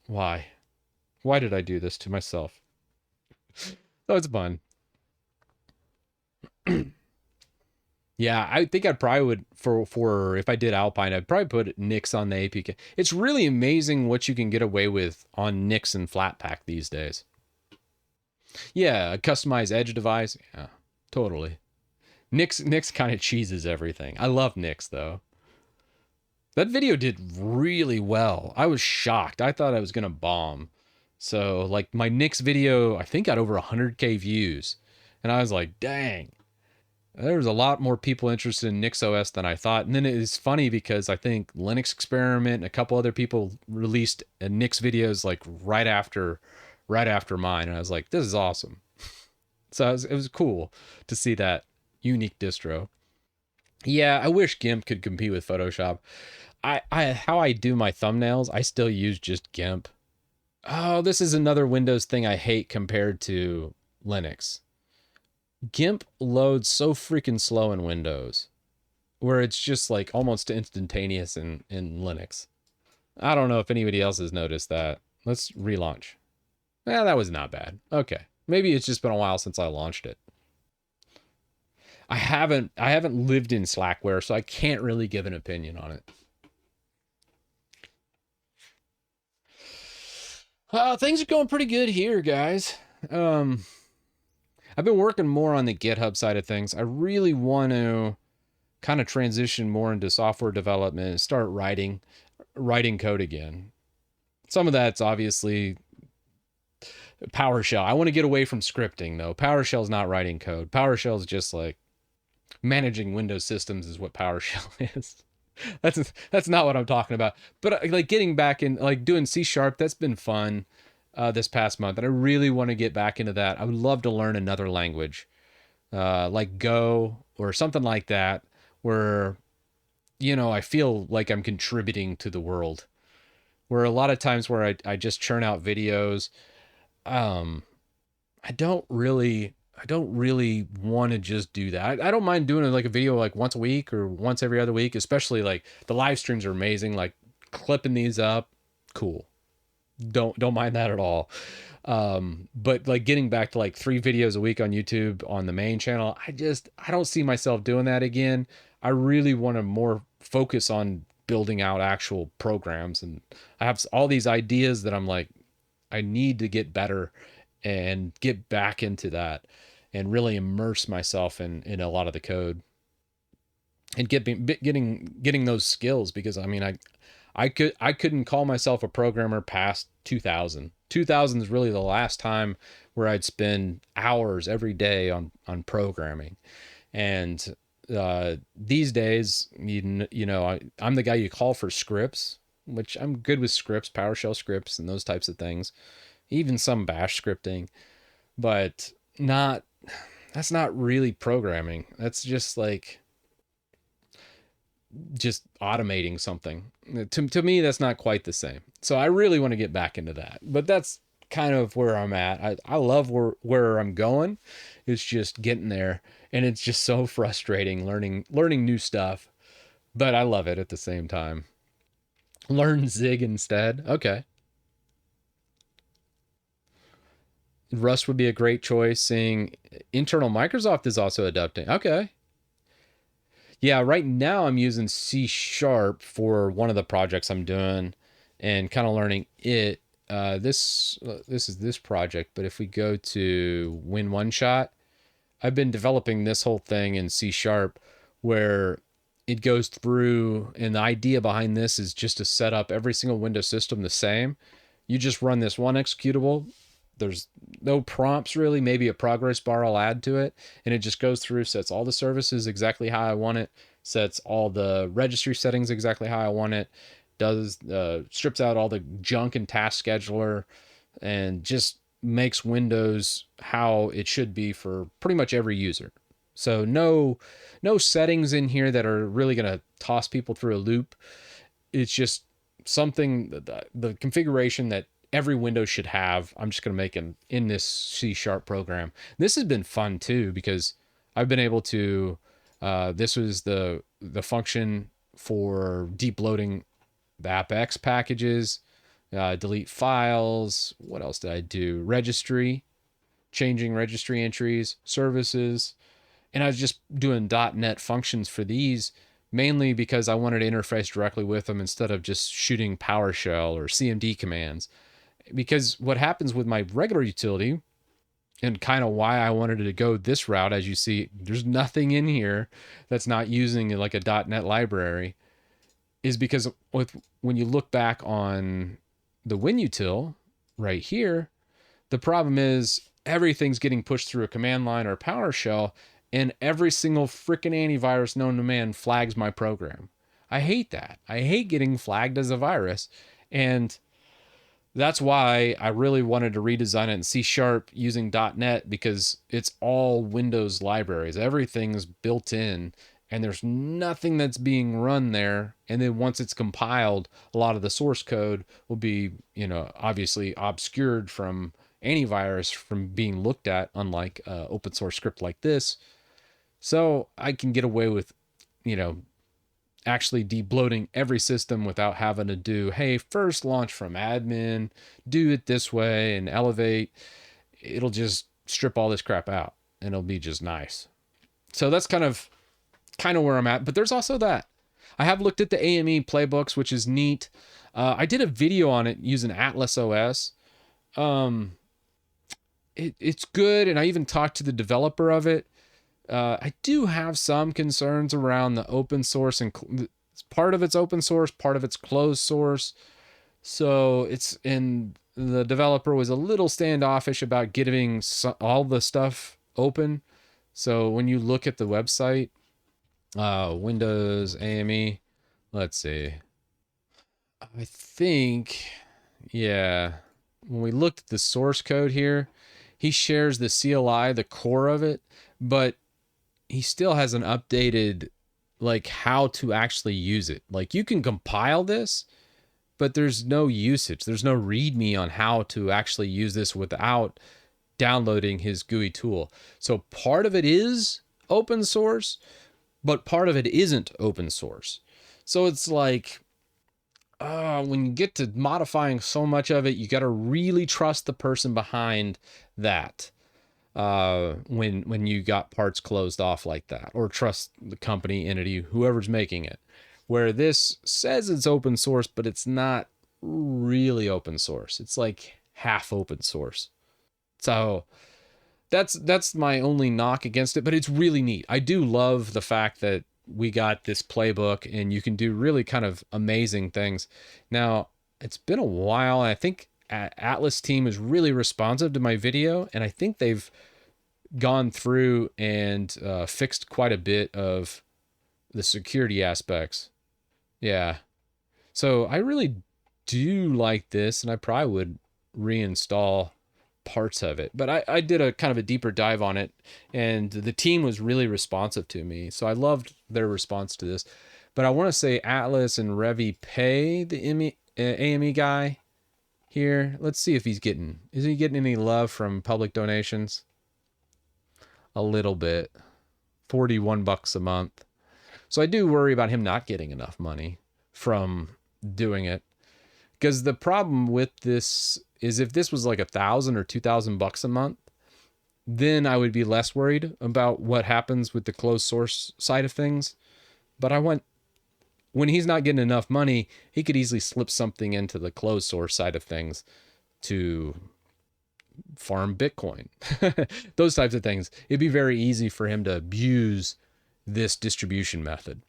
why did I do this to myself? So it's fun. Yeah, I think I probably would for if I did Alpine, I'd probably put Nix on the APK. It's really amazing what you can get away with on Nix and Flatpak these days. Yeah, a customized edge device. Yeah, totally. Nix kind of cheeses everything. I love Nix though. That video did really well. I was shocked. I thought I was gonna bomb. So like my Nix video, I think got over 100K views, and I was like, dang. There's a lot more people interested in NixOS than I thought. And then it is funny because I think Linux Experiment and a couple other people released a Nix videos like right after mine. And I was like, this is awesome. So it was cool to see that unique distro. Yeah, I wish GIMP could compete with Photoshop. How I do my thumbnails, I still use just GIMP. Oh, this is another Windows thing I hate compared to Linux. GIMP loads so freaking slow in Windows, where it's just like almost instantaneous in Linux. I don't know if anybody else has noticed that. Let's relaunch. Yeah, that was not bad. Okay. Maybe it's just been a while since I launched it. I haven't lived in Slackware, so I can't really give an opinion on it. Things are going pretty good here, guys. Um, I've been working more on the GitHub side of things. I really want to kind of transition more into software development and start writing code again. Some of that's obviously PowerShell. I want to get away from scripting though. PowerShell's not writing code. PowerShell's just like managing Windows systems is what PowerShell is. That's not what I'm talking about. But like getting back in like doing C sharp, that's been fun this past month, and I really want to get back into that. I would love to learn another language, like Go or something like that, where I feel like I'm contributing to the world. Where a lot of times where I just churn out videos, um, I don't really want to just do that. I don't mind doing like a video like once a week or once every other week, especially like the live streams are amazing. Like clipping these up, cool. Don't mind that at all. But like getting back to like 3 videos a week on YouTube on the main channel, I don't see myself doing that again. I really want to more focus on building out actual programs, and I have all these ideas that I'm like, I need to get better and get back into that and really immerse myself in a lot of the code and getting those skills, because I mean I couldn't call myself a programmer past 2000. 2000 is really the last time where I'd spend hours every day on programming. And these days, I'm the guy you call for scripts, which I'm good with scripts, PowerShell scripts, and those types of things, even some Bash scripting, but not. That's not really programming. That's just like just automating something. To me, that's not quite the same. So I really want to get back into that. But that's kind of where I'm at. I love where I'm going. It's just getting there. And it's just so frustrating learning new stuff. But I love it at the same time. Learn Zig instead. Okay. Rust would be a great choice. Seeing internal Microsoft is also adapting. Okay. Yeah, right now I'm using C sharp for one of the projects I'm doing and kind of learning it. This is this project, but if we go to Win One Shot, I've been developing this whole thing in C sharp where it goes through, and the idea behind this is just to set up every single Windows system the same. You just run this one executable. There's no prompts really, maybe a progress bar I'll add to it, and it just goes through, sets all the services exactly how I want it, sets all the registry settings exactly how I want it, does strips out all the junk and task scheduler, and just makes Windows how it should be for pretty much every user. So no settings in here that are really going to toss people through a loop. It's just something the configuration that every Windows should have. I'm just going to make in this C sharp program. This has been fun too, because I've been able to. This was the function for deep loading the AppX packages, delete files. What else did I do? Registry, changing registry entries, services, and I was just doing .NET functions for these mainly because I wanted to interface directly with them instead of just shooting PowerShell or CMD commands. Because what happens with my regular utility, and kind of why I wanted to go this route, as you see, there's nothing in here that's not using like a .NET library, is because when you look back on the Winutil right here, the problem is everything's getting pushed through a command line or PowerShell, and every single freaking antivirus known to man flags my program. I hate that. I hate getting flagged as a virus. And that's why I really wanted to redesign it in C# using .NET, because it's all Windows libraries. Everything's built in and there's nothing that's being run there. And then once it's compiled, a lot of the source code will be, obviously obscured from antivirus from being looked at, unlike open source script like this. So I can get away with, actually debloating every system without having to do, hey, first launch from admin, do it this way and elevate. It'll just strip all this crap out and it'll be just nice. So that's kind of where I'm at. But there's also that. I have looked at the AME playbooks, which is neat. I did a video on it using Atlas OS. It's good, and I even talked to the developer of it. I do have some concerns around the open source, and part of it's open source, part of it's closed source. So the developer was a little standoffish about giving all the stuff open. So when you look at the website, Windows AME, let's see. I think, yeah, when we looked at the source code here, he shares the CLI, the core of it, but he still hasn't updated like how to actually use it. Like you can compile this, but there's no usage. There's no README on how to actually use this without downloading his GUI tool. So part of it is open source, but part of it isn't open source. So it's like, when you get to modifying so much of it, you got to really trust the person behind that. When you got parts closed off like that, or trust the company, entity, whoever's making it. Where this says it's open source, but it's not really open source. It's like half open source. So that's my only knock against it, but it's really neat. I do love the fact that we got this playbook and you can do really kind of amazing things. Now, it's been a while, and I think Atlas team is really responsive to my video, and I think they've gone through and fixed quite a bit of the security aspects. Yeah. So I really do like this, and I probably would reinstall parts of it. But I did a kind of a deeper dive on it, and the team was really responsive to me. So I loved their response to this. But I want to say Atlas and Revy pay the AME guy here. Let's see if is he getting any love from public donations? A little bit. $41 a month. So I do worry about him not getting enough money from doing it. Because the problem with this is, if this was like $1,000 or $2,000 a month, then I would be less worried about what happens with the closed source side of things. But when he's not getting enough money, he could easily slip something into the closed source side of things to farm Bitcoin. Those types of things. It'd be very easy for him to abuse this distribution method.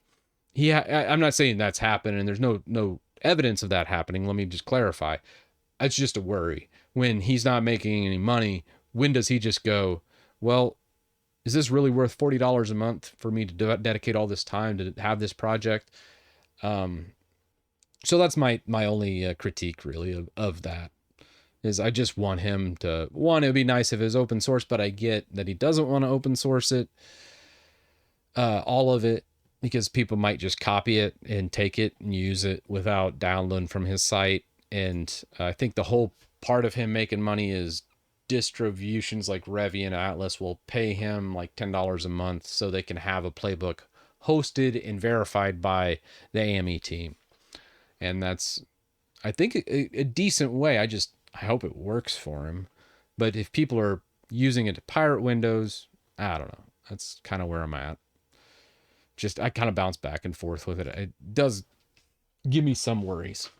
I'm not saying that's happened, and there's no evidence of that happening. Let me just clarify. It's just a worry. When he's not making any money, when does he just go, well, is this really worth $40 a month for me to dedicate all this time to have this project? So that's my only critique really of that, is I just want him to, one, it would be nice if it was open source, but I get that he doesn't want to open source it, all of it, because people might just copy it and take it and use it without downloading from his site. And I think the whole part of him making money is distributions like Revy and Atlas will pay him like $10 a month so they can have a playbook hosted and verified by the AME team. And that's, I think, a decent way. I hope it works for him. But if people are using it to pirate Windows, I don't know. That's kind of where I'm at. I kind of bounce back and forth with it. It does give me some worries.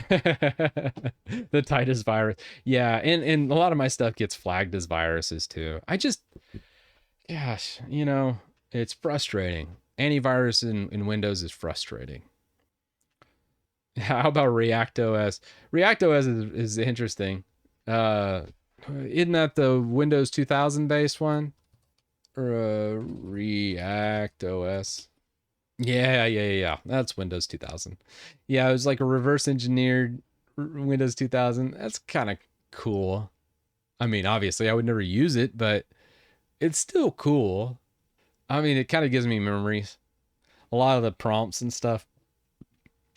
The tightest virus. Yeah, and a lot of my stuff gets flagged as viruses too. Gosh, it's frustrating. Antivirus in Windows is frustrating. How about React OS? React OS is interesting. Isn't that the Windows 2000 based one? Or React OS? Yeah. That's Windows 2000. Yeah, it was like a reverse engineered Windows 2000. That's kind of cool. I mean, obviously, I would never use it, but it's still cool. I mean, it kind of gives me memories. A lot of the prompts and stuff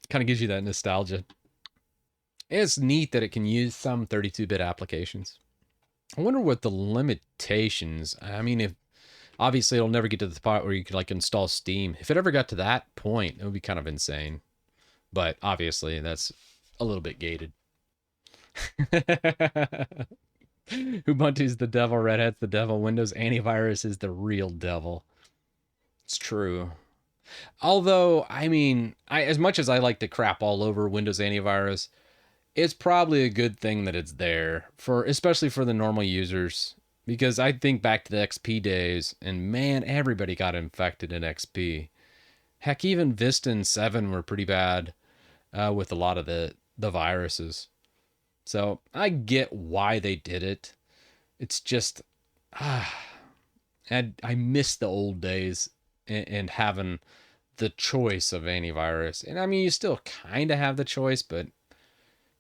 kind of gives you that nostalgia. It's neat that it can use some 32-bit applications. I wonder what the limitations. I mean, if obviously it'll never get to the part where you can like install Steam. If it ever got to that point, it would be kind of insane. But obviously, that's a little bit gated. Ubuntu's the devil, Red Hat's the devil, Windows antivirus is the real devil. It's true. Although, I mean, as much as I like to crap all over Windows antivirus, it's probably a good thing that it's there for, especially for the normal users. Because I think back to the XP days, and man, everybody got infected in XP. Heck, even Vista and 7 were pretty bad with a lot of the viruses. So I get why they did it. It's just, I miss the old days and having the choice of antivirus. And I mean, you still kind of have the choice, but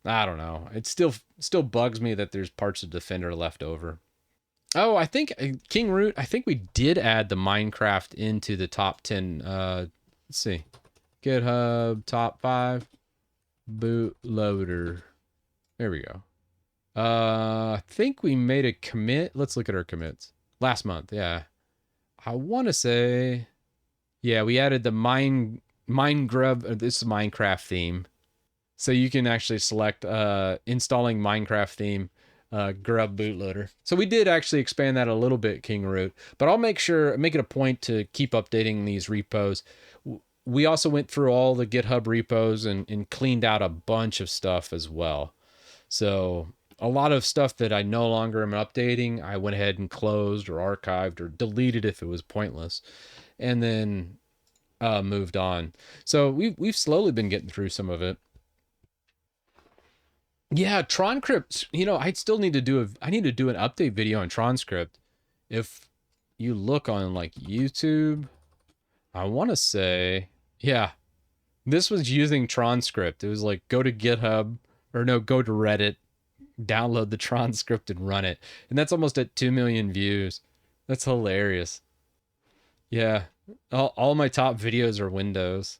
I don't know. It still bugs me that there's parts of Defender left over. Oh, I think King Root. I think we did add the Minecraft into the top 10. Let's see, GitHub top 5 bootloader. There we go. I think we made a commit. Let's look at our commits. Last month, yeah. I want to say, yeah, we added the Grub. This is Minecraft theme, so you can actually select installing Minecraft theme. Grub bootloader. So we did actually expand that a little bit, King Root, but I'll make it a point to keep updating these repos. We also went through all the GitHub repos and cleaned out a bunch of stuff as well. So a lot of stuff that I no longer am updating, I went ahead and closed or archived or deleted if it was pointless, and then moved on. So we've slowly been getting through some of it. Yeah, TronCrypt, I still need to I need to do an update video on TronScript. If you look on like YouTube, I want to say, yeah, this was using TronScript. It was like go to GitHub or no, go to Reddit, download the TronScript and run it. And that's almost at 2 million views. That's hilarious. Yeah. All my top videos are Windows.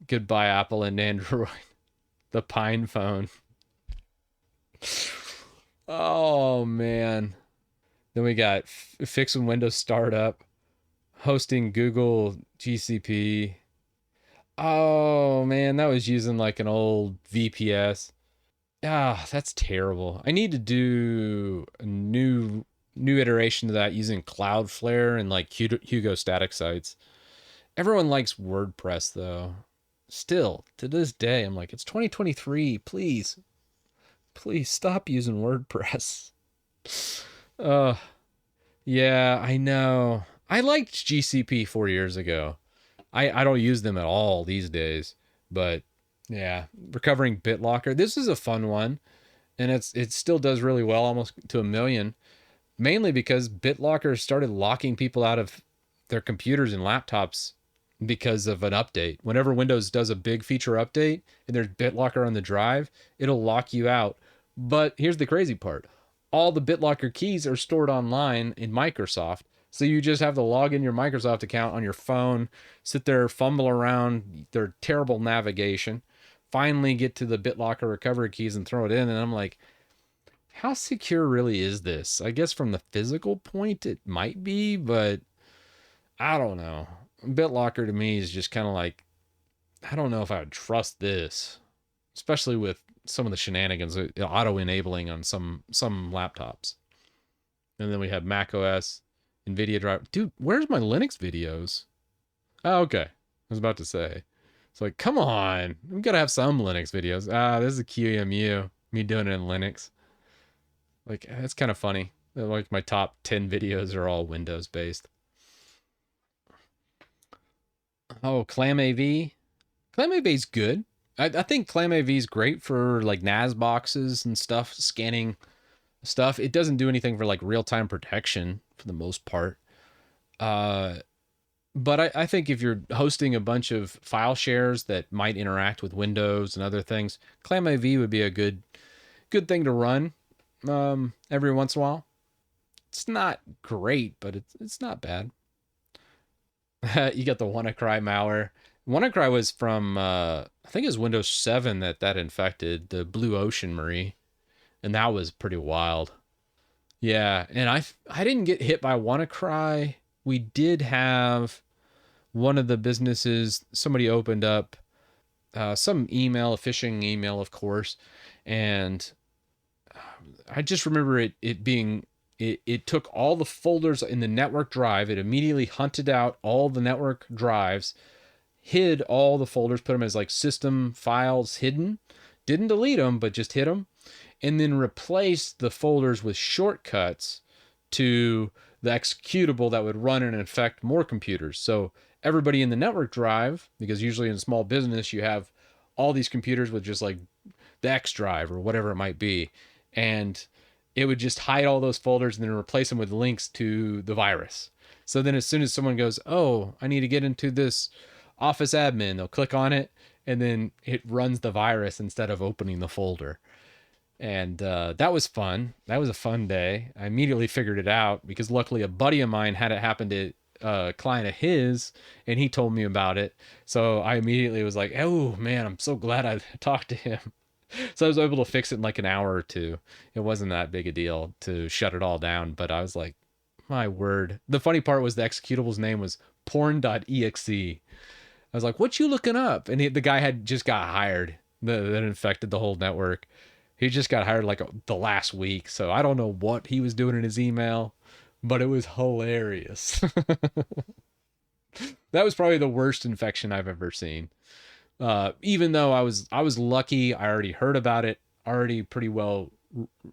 Goodbye Apple and Android. The Pine phone. Oh man. Then we got fixing Windows startup, hosting Google GCP. Oh man, that was using like an old VPS. Ah, that's terrible. I need to do a new iteration of that using Cloudflare and like Hugo static sites. Everyone likes WordPress though. Still, to this day, I'm like, it's 2023. Please stop using WordPress. Uh, yeah, I know. I liked GCP 4 years ago. I don't use them at all these days, but yeah, recovering BitLocker. This is a fun one, and it still does really well, almost to 1 million. Mainly because BitLocker started locking people out of their computers and laptops because of an update. Whenever Windows does a big feature update and there's BitLocker on the drive, it'll lock you out. But here's the crazy part. All the BitLocker keys are stored online in Microsoft. So you just have to log in your Microsoft account on your phone, sit there, fumble around their terrible navigation, finally get to the BitLocker recovery keys and throw it in. And I'm like, how secure really is this? I guess from the physical point, it might be, but I don't know. BitLocker to me is just kind of like, I don't know if I would trust this, especially with some of the shenanigans auto enabling on some laptops. And then we have Mac OS, NVIDIA driver. Dude, where's my Linux videos? Oh, okay. I was about to say. It's like, come on. I'm going to have some Linux videos. This is a QEMU. Me doing it in Linux. Like, that's kind of funny. Like, my top 10 videos are all Windows based. Oh, ClamAV. ClamAV is good. I think ClamAV is great for like NAS boxes and stuff, scanning stuff. It doesn't do anything for like real-time protection for the most part. Uh, but I think if you're hosting a bunch of file shares that might interact with Windows and other things, ClamAV would be a good thing to run every once in a while. It's not great, but it's not bad. You got the WannaCry malware. WannaCry was from I think it was Windows 7 that infected the Blue Ocean Marie, and that was pretty wild. Yeah, and I didn't get hit by WannaCry. We did have one of the businesses, somebody opened up some email, a phishing email, of course, and I just remember it being it took all the folders in the network drive. It immediately hunted out all the network drives, hid all the folders, put them as like system files hidden, didn't delete them, but just hid them, and then replaced the folders with shortcuts to the executable that would run and infect more computers. So everybody in the network drive, because usually in small business you have all these computers with just like the X drive or whatever it might be, and it would just hide all those folders and then replace them with links to the virus. So then as soon as someone goes, oh, I need to get into this Office admin, they'll click on it and then it runs the virus instead of opening the folder. And that was fun. That was a fun day. I immediately figured it out because luckily a buddy of mine had it happen to a client of his, and he told me about it. So I immediately was like, oh man, I'm so glad I talked to him. So I was able to fix it in like an hour or two. It wasn't that big a deal to shut it all down, but I was like, my word. The funny part was the executable's name was porn.exe. I was like, what you looking up? And the guy had just got hired that infected the whole network. He just got hired like the last week. So I don't know what he was doing in his email, but it was hilarious. That was probably the worst infection I've ever seen. Even though I was lucky, I already heard about it, already pretty well,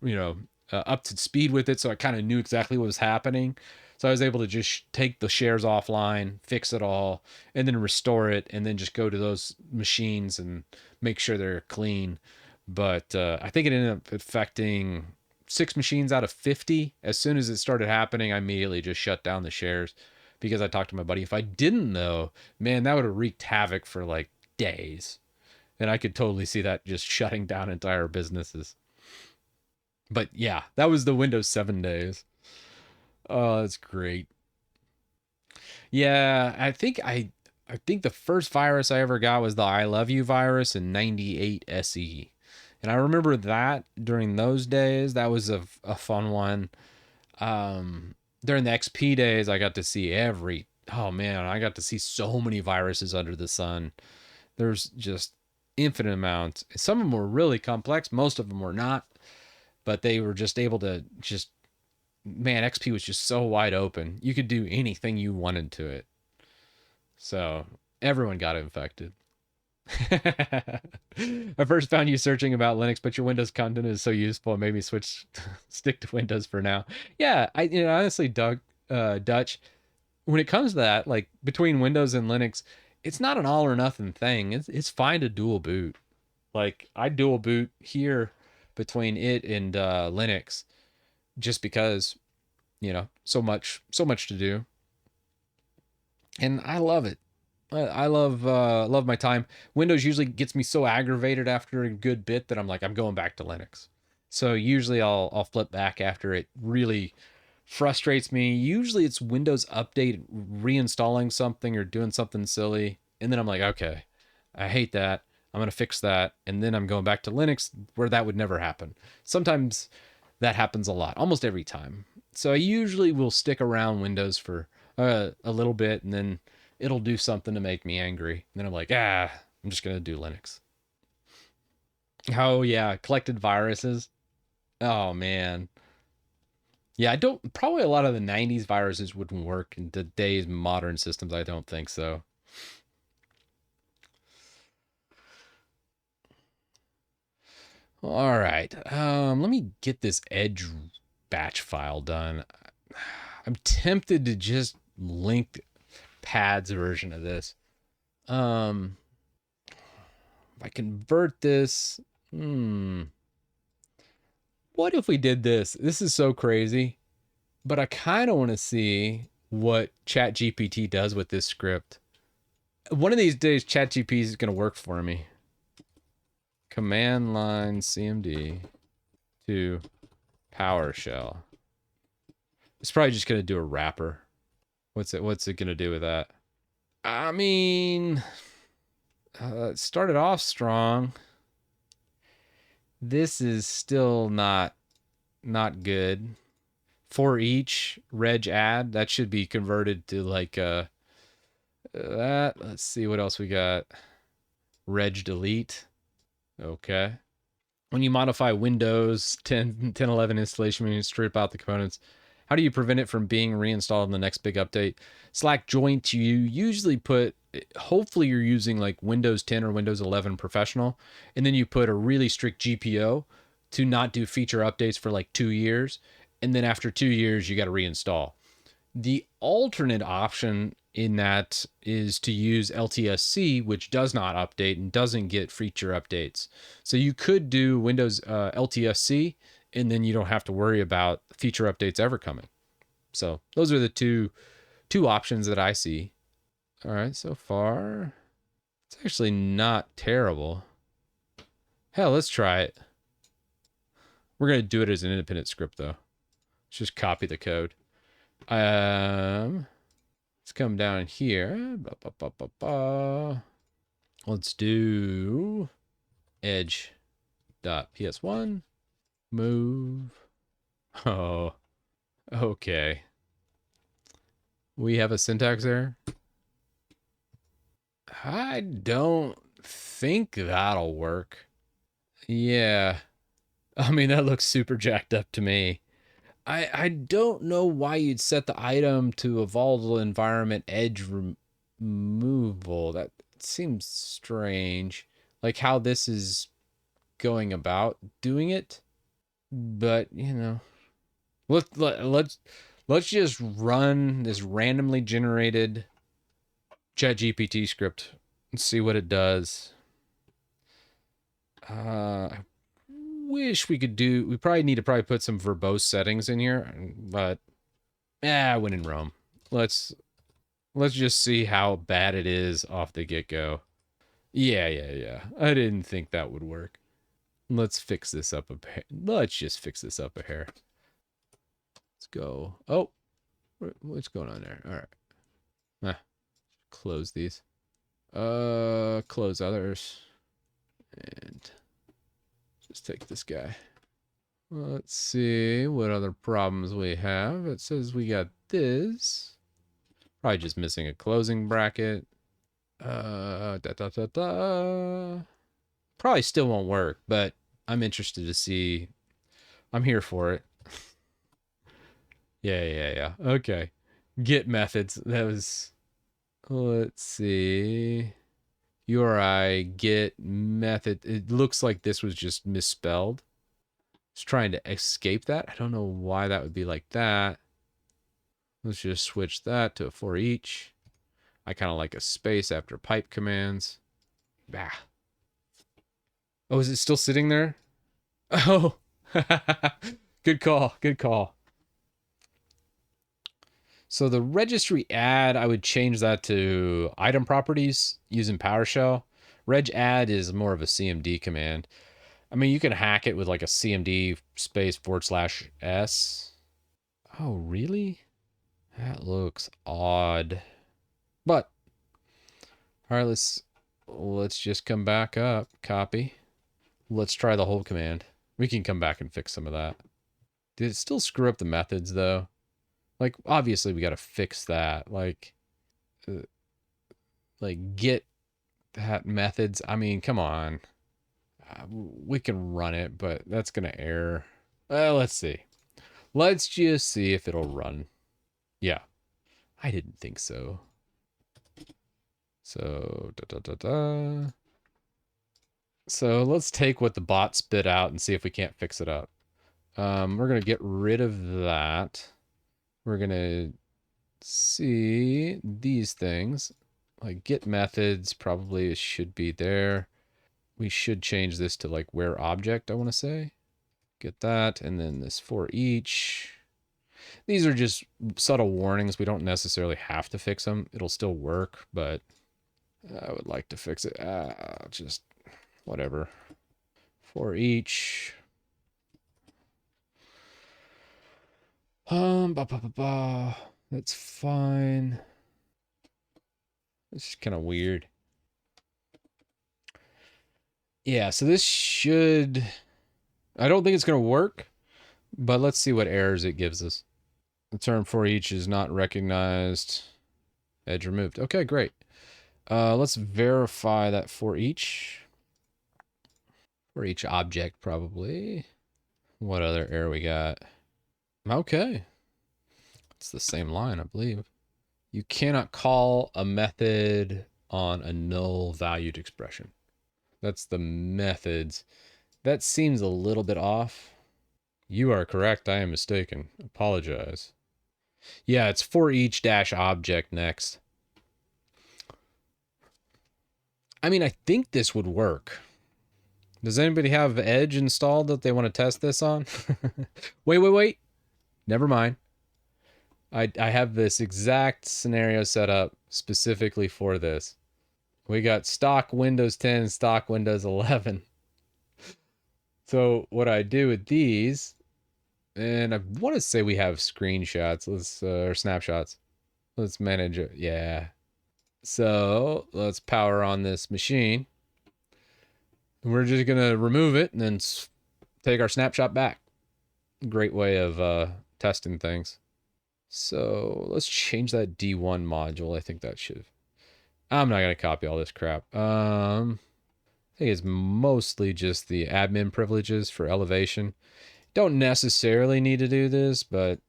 you know, up to speed with it, so I kind of knew exactly what was happening. So I was able to just take the shares offline, fix it all, and then restore it, and then just go to those machines and make sure they're clean. But I think it ended up affecting 6 machines out of 50. As soon as it started happening, I immediately just shut down the shares because I talked to my buddy. If I didn't though, man, that would have wreaked havoc for like days. And I could totally see that just shutting down entire businesses. But yeah, that was the Windows 7 days. Oh, that's great. Yeah, I think the first virus I ever got was the I love you virus in 98 SE. And I remember that during those days, that was a fun one. During the XP days, I got to see oh man, I got to see so many viruses under the sun. There's just infinite amounts. Some of them were really complex, most of them were not, but they were just able to just, man, XP was just so wide open. You could do anything you wanted to it. So everyone got infected. I first found you searching about Linux, but your Windows content is so useful. It made me stick to Windows for now. Yeah, honestly, Dutch, when it comes to that, like between Windows and Linux, it's not an all or nothing thing. It's fine to dual boot. Like I dual boot here between it and Linux, just because so much to do, and I love it. I love my time. Windows usually gets me so aggravated after a good bit that I'm like, I'm going back to Linux. So usually I'll flip back after it really frustrates me. Usually it's Windows Update reinstalling something or doing something silly, and then I'm like, okay, I hate that. I'm gonna fix that, and then I'm going back to Linux where that would never happen. Sometimes that happens a lot, almost every time. So I usually will stick around Windows for a little bit, and then it'll do something to make me angry. And then I'm like, I'm just gonna do Linux. Oh yeah, collected viruses. Oh man. Yeah, I don't probably a lot of the 90s viruses wouldn't work in today's modern systems. I don't think so. All right. Let me get this Edge batch file done. I'm tempted to just link Pad's version of this. If I convert this, we'll What if we did this? This is so crazy, but I kind of want to see what ChatGPT does with this script. One of these days, ChatGPT is going to work for me. Command line CMD to PowerShell. It's probably just going to do a wrapper. What's it going to do with that? I mean, it started off strong. This is still not good. For each reg add, that should be converted to like that. Let's see what else we got. Reg delete. Okay. When you modify Windows 10, 10, 11 installation, when you strip out the components, how do you prevent it from being reinstalled in the next big update? Slack joint, you usually put, hopefully you're using like Windows 10 or Windows 11 Professional, and then you put a really strict GPO to not do feature updates for like 2 years, and then after 2 years, you got to reinstall. The alternate option in that is to use LTSC, which does not update and doesn't get feature updates. So you could do Windows LTSC, and then you don't have to worry about feature updates ever coming. So those are the two options that I see. All right, so far, it's actually not terrible. Hell, let's try it. We're going to do it as an independent script, though. Let's just copy the code. Let's come down here. Let's do edge.ps1 move. Oh, okay. We have a syntax error. I don't think that'll work. Yeah. I mean, that looks super jacked up to me. I don't know why you'd set the item to a volatile environment edge removal. That seems strange. Like how this is going about doing it. But, you know, let's just run this randomly generated ChatGPT script and see what it does. I wish we could do. We probably need to put some verbose settings in here, but when in Rome, let's just see how bad it is off the get-go. Yeah. I didn't think that would work. Let's fix this up a hair. Let's just fix this up a hair. Let's go. Oh, what's going on there? All right. Close these. Close others. And just take this guy. Let's see what other problems we have. It says we got this. Probably just missing a closing bracket. Probably still won't work, but I'm interested to see. I'm here for it. Yeah. Okay. Get methods. That was. Let's see. URI get method. It looks like this was just misspelled. It's trying to escape that. I don't know why that would be like that. Let's just switch that to a for each. I kind of like a space after pipe commands. Bah. Oh, is it still sitting there? Oh, good call. So the registry add, I would change that to item properties using PowerShell. Reg add is more of a CMD command. I mean, you can hack it with like a CMD space /s. Oh, really? That looks odd. But, all right, let's just come back up. Copy. Let's try the whole command. We can come back and fix some of that. Did it still screw up the methods, though? Like, obviously, we got to fix that. Like get that methods. I mean, come on. We can run it, but that's going to error. Let's see. Let's just see if it'll run. Yeah. I didn't think so. So, So let's take what the bot spit out and see if we can't fix it up. We're going to get rid of that. We're going to see these things. Like get methods probably should be there. We should change this to like where object, I want to say. Get that, and then this for each. These are just subtle warnings. We don't necessarily have to fix them. It'll still work, but I would like to fix it. Just whatever. For each. That's fine. It's kind of weird. Yeah, so this should... I don't think it's going to work, but let's see what errors it gives us. The term for each is not recognized. Edge removed. Okay, great. Let's verify that for each. For each object, probably. What other error we got? Okay. It's the same line, I believe. You cannot call a method on a null valued expression. That's the methods. That seems a little bit off. You are correct. I am mistaken. Apologize. Yeah, it's for each dash object next. I mean, I think this would work. Does anybody have Edge installed that they want to test this on? Wait. Never mind. I have this exact scenario set up specifically for this. We got stock Windows 10, stock Windows 11. So what I do with these, and I want to say we have screenshots, or snapshots. Let's manage it. Yeah. So let's power on this machine. We're just gonna remove it and then take our snapshot back. Great way of testing things. So let's change that D1 module. I think that should. I'm not gonna copy all this crap. I think it's mostly just the admin privileges for elevation. Don't necessarily need to do this, but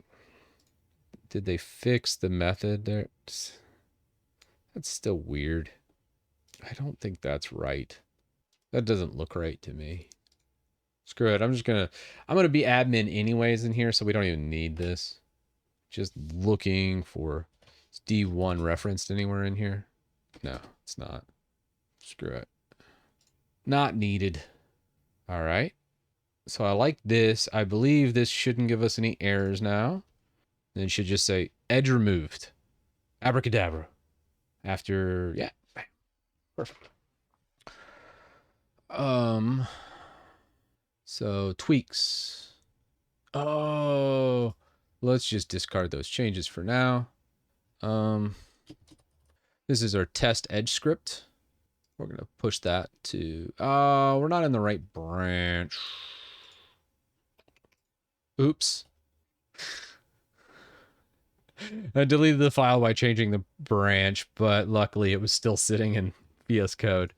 did they fix the method there? That's still weird. I don't think that's right. That doesn't look right to me. Screw it. I'm gonna be admin anyways in here, so we don't even need this. Just looking for D1 referenced anywhere in here. No, it's not. Screw it. Not needed. All right. So I like this. I believe this shouldn't give us any errors now. It should just say edge removed. Abracadabra. After, yeah. Perfect. So tweaks. Oh, let's just discard those changes for now. This is our test edge script. We're gonna push that to, we're not in the right branch. Oops. I deleted the file by changing the branch, but luckily it was still sitting in VS Code.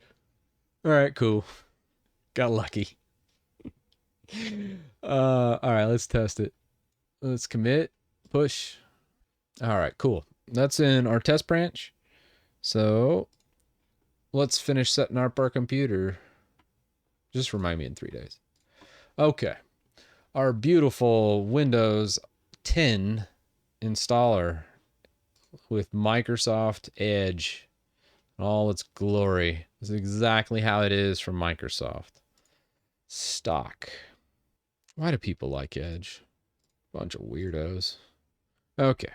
All right, cool. Got lucky. All right, let's test it. Let's commit, push. All right, cool. That's in our test branch. So let's finish setting up our computer. Just remind me in 3 days. Okay. Our beautiful Windows 10 installer with Microsoft Edge in all its glory. This is exactly how it is from Microsoft. Stock. Why do people like Edge? Bunch of weirdos. Okay.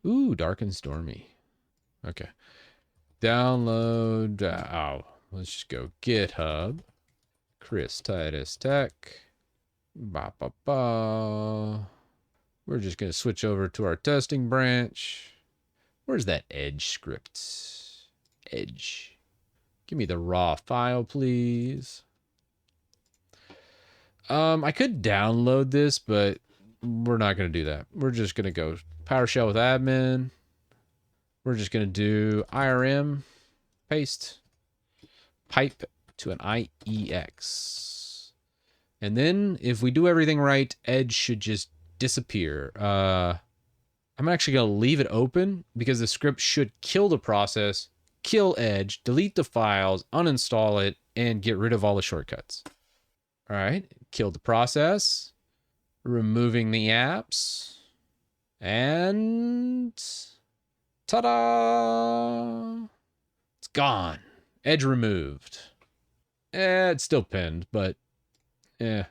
Ooh, dark and stormy. Okay. Download. Let's just go GitHub. Chris Titus Tech. Ba ba ba. We're just going to switch over to our testing branch. Where's that Edge script? Edge. Give me the raw file, please. I could download this, but we're not going to do that. We're just going to go PowerShell with admin. We're just going to do IRM, paste, pipe to an IEX. And then if we do everything right, Edge should just disappear. I'm actually going to leave it open because the script should kill the process, kill Edge, delete the files, uninstall it, and get rid of all the shortcuts. All right, kill the process, removing the apps, and ta-da! It's gone. Edge removed. It's still pinned, but yeah,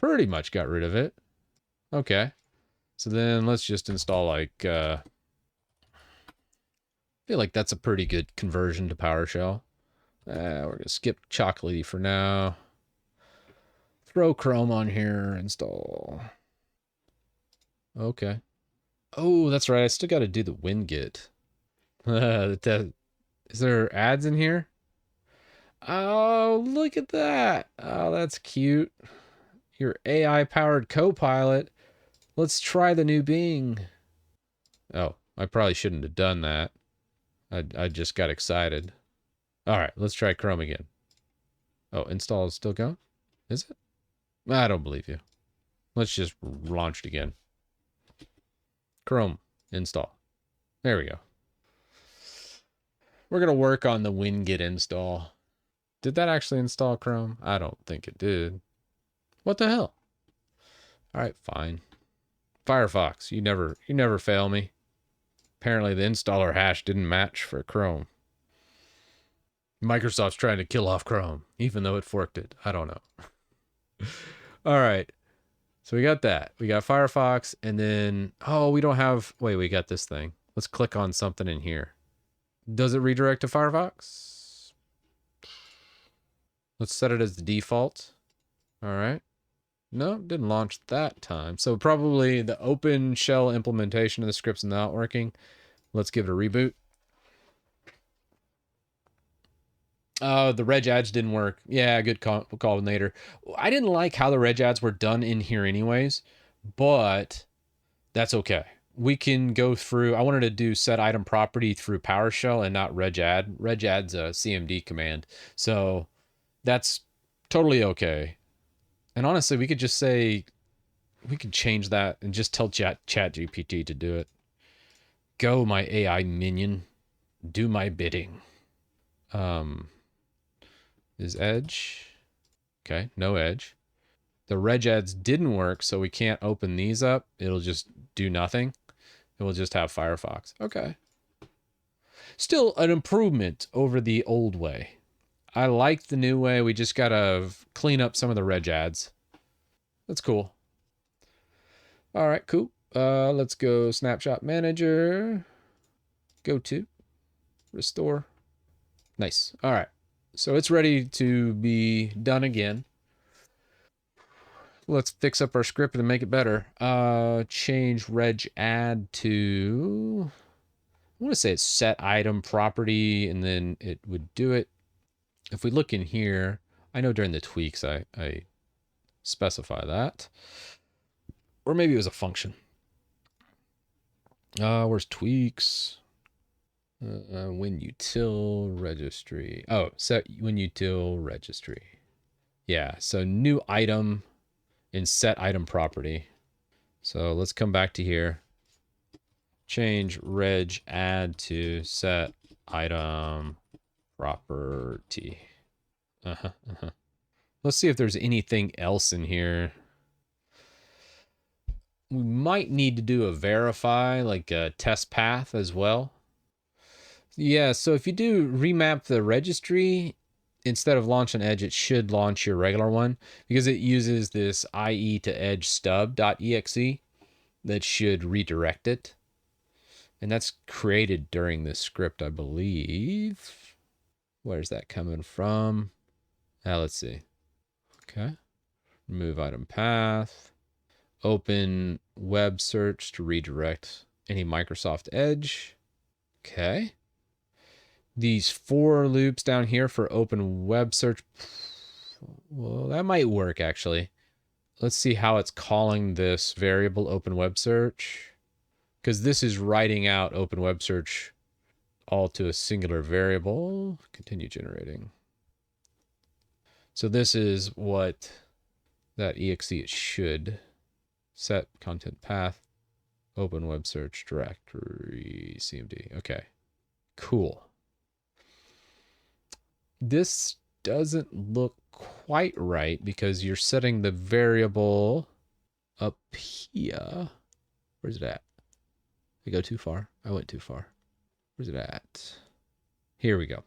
pretty much got rid of it. Okay. So then let's just install like, I feel like that's a pretty good conversion to PowerShell. We're going to skip Chocolatey for now. Throw Chrome on here, install. Okay. Oh, that's right. I still got to do the WinGit. Is there ads in here? Oh, look at that. Oh, that's cute. Your AI-powered Copilot. Let's try the new Bing. Oh, I probably shouldn't have done that. I just got excited. All right, let's try Chrome again. Oh, install is still going? Is it? I don't believe you. Let's just launch it again. Chrome, install. There we go. We're going to work on the WinGit install. Did that actually install Chrome? I don't think it did. What the hell? All right, fine. Firefox, you never fail me. Apparently the installer hash didn't match for Chrome. Microsoft's trying to kill off Chrome, even though it forked it. I don't know. All right. So we got that. We got Firefox, and then, oh, we don't have, wait, we got this thing. Let's click on something in here. Does it redirect to Firefox? Let's set it as the default. All right. No, didn't launch that time. So probably the open shell implementation of the script's not working. Let's give it a reboot. Oh, the reg ads didn't work. Yeah, good call, Nader. I didn't like how the reg ads were done in here anyways, but that's okay. We can go through, I wanted to do set item property through PowerShell and not reg ad. Reg ad's a CMD command. So that's totally okay. And honestly, we could just say, we could change that and just tell ChatGPT to do it. Go, my AI minion. Do my bidding. Is edge? Okay, no edge. The reg ads didn't work, so we can't open these up. It'll just do nothing. It will just have Firefox. Okay. Still an improvement over the old way. I like the new way. We just gotta clean up some of the reg ads. That's cool. All right, cool. Let's go snapshot manager. Go to restore. Nice. All right. So it's ready to be done again. Let's fix up our script and make it better. Change reg add to, I want to say it's set item property, and then it would do it. If we look in here, I know during the tweaks I specify that. Or maybe it was a function. Where's tweaks? Winutil registry. Oh, set Winutil registry. Yeah, so new item in set item property. So let's come back to here. Change reg add to set item property. Let's see if there's anything else in here. We might need to do a verify, like a test path as well. Yeah, so if you do remap the registry, instead of launch an edge, it should launch your regular one because it uses this IE to edge stub.exe that should redirect it. And that's created during this script, I believe. Where's that coming from? Let's see. Okay. Remove item path. Open web search to redirect any Microsoft Edge. Okay. These for loops down here for open web search. Well, that might work actually. Let's see how it's calling this variable open web search. Because this is writing out open web search all to a singular variable. Continue generating. So this is what that exe it should. Set content path, open web search directory, CMD. Okay, cool. This doesn't look quite right because you're setting the variable up here. Where's it at? I go too far. I went too far. Where's it at? Here we go.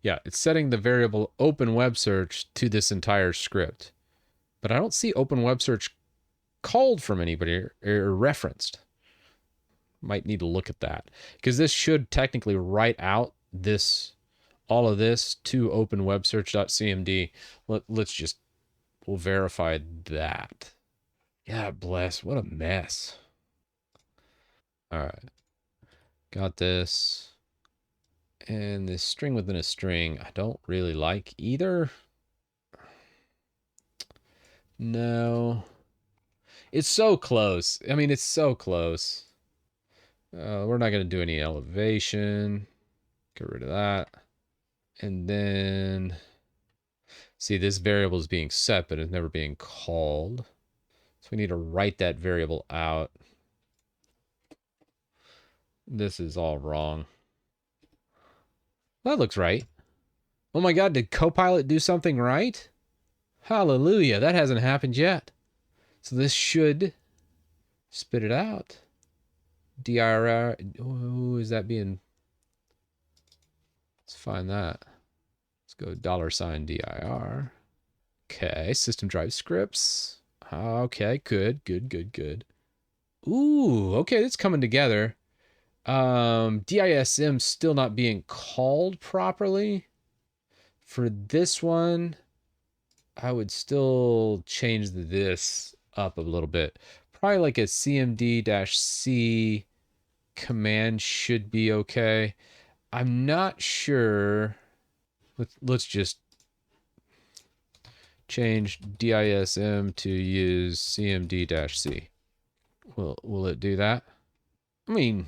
Yeah, it's setting the variable open web search to this entire script. But I don't see open web search called from anybody or referenced. Might need to look at that because this should technically write out this all of this to openwebsearch.cmd. We'll verify that. God bless. What a mess. All right. Got this. And this string within a string, I don't really like either. No. It's so close. I mean, it's so close. We're not going to do any elevation. Get rid of that. And then, see, this variable is being set, but it's never being called. So we need to write that variable out. This is all wrong. That looks right. Oh my God, did Copilot do something right? Hallelujah, that hasn't happened yet. So this should spit it out. DIR, oh, is that being, let's find that. Let's go $dir. Okay, system drive scripts. Okay, good. Ooh, okay, it's coming together. DISM still not being called properly. For this one, I would still change this up a little bit. Probably like a cmd-c command should be okay. I'm not sure. Let's just change DISM to use cmd-c. Will it do that? I mean,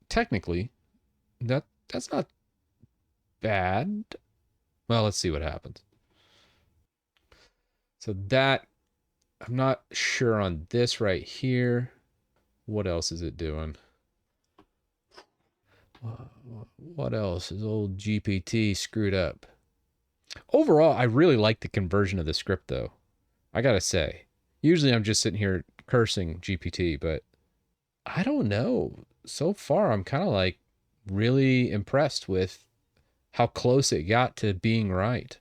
technically, that's not bad. Well, let's see what happens. So that, I'm not sure on this right here. What else is it doing? What else is old GPT screwed up? Overall, I really like the conversion of the script, though. I gotta say. Usually I'm just sitting here cursing GPT, but I don't know. So far, I'm kind of like really impressed with how close it got to being right.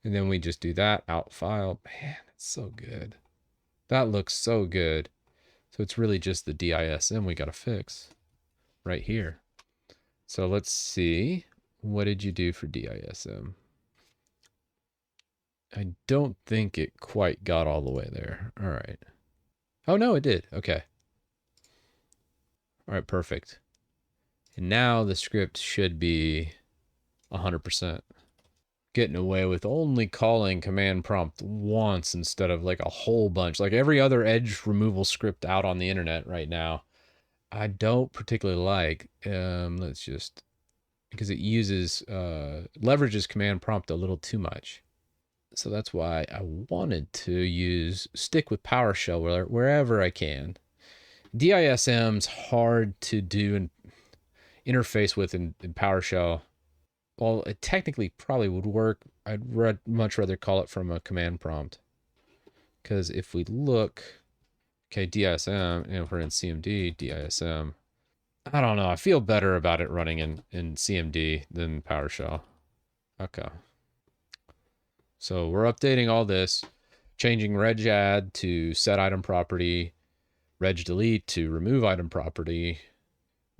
And then we just do that, out file. Man, it's so good. That looks so good. So it's really just the DISM we got to fix right here. So let's see. What did you do for DISM? I don't think it quite got all the way there. All right. Oh, no, it did. Okay. All right, perfect. And now the script should be 100%. Getting away with only calling command prompt once instead of like a whole bunch. Like every other edge removal script out on the internet right now, I don't particularly like. Let's just, because it uses, leverages command prompt a little too much. So that's why I wanted to stick with PowerShell wherever I can. DISM's hard to do and interface with in PowerShell. Well, it technically probably would work. I'd much rather call it from a command prompt. Because if we look, okay, DISM, if we're in CMD, DISM, I don't know. I feel better about it running in CMD than PowerShell. Okay. So we're updating all this, changing reg add to set item property, reg delete to remove item property,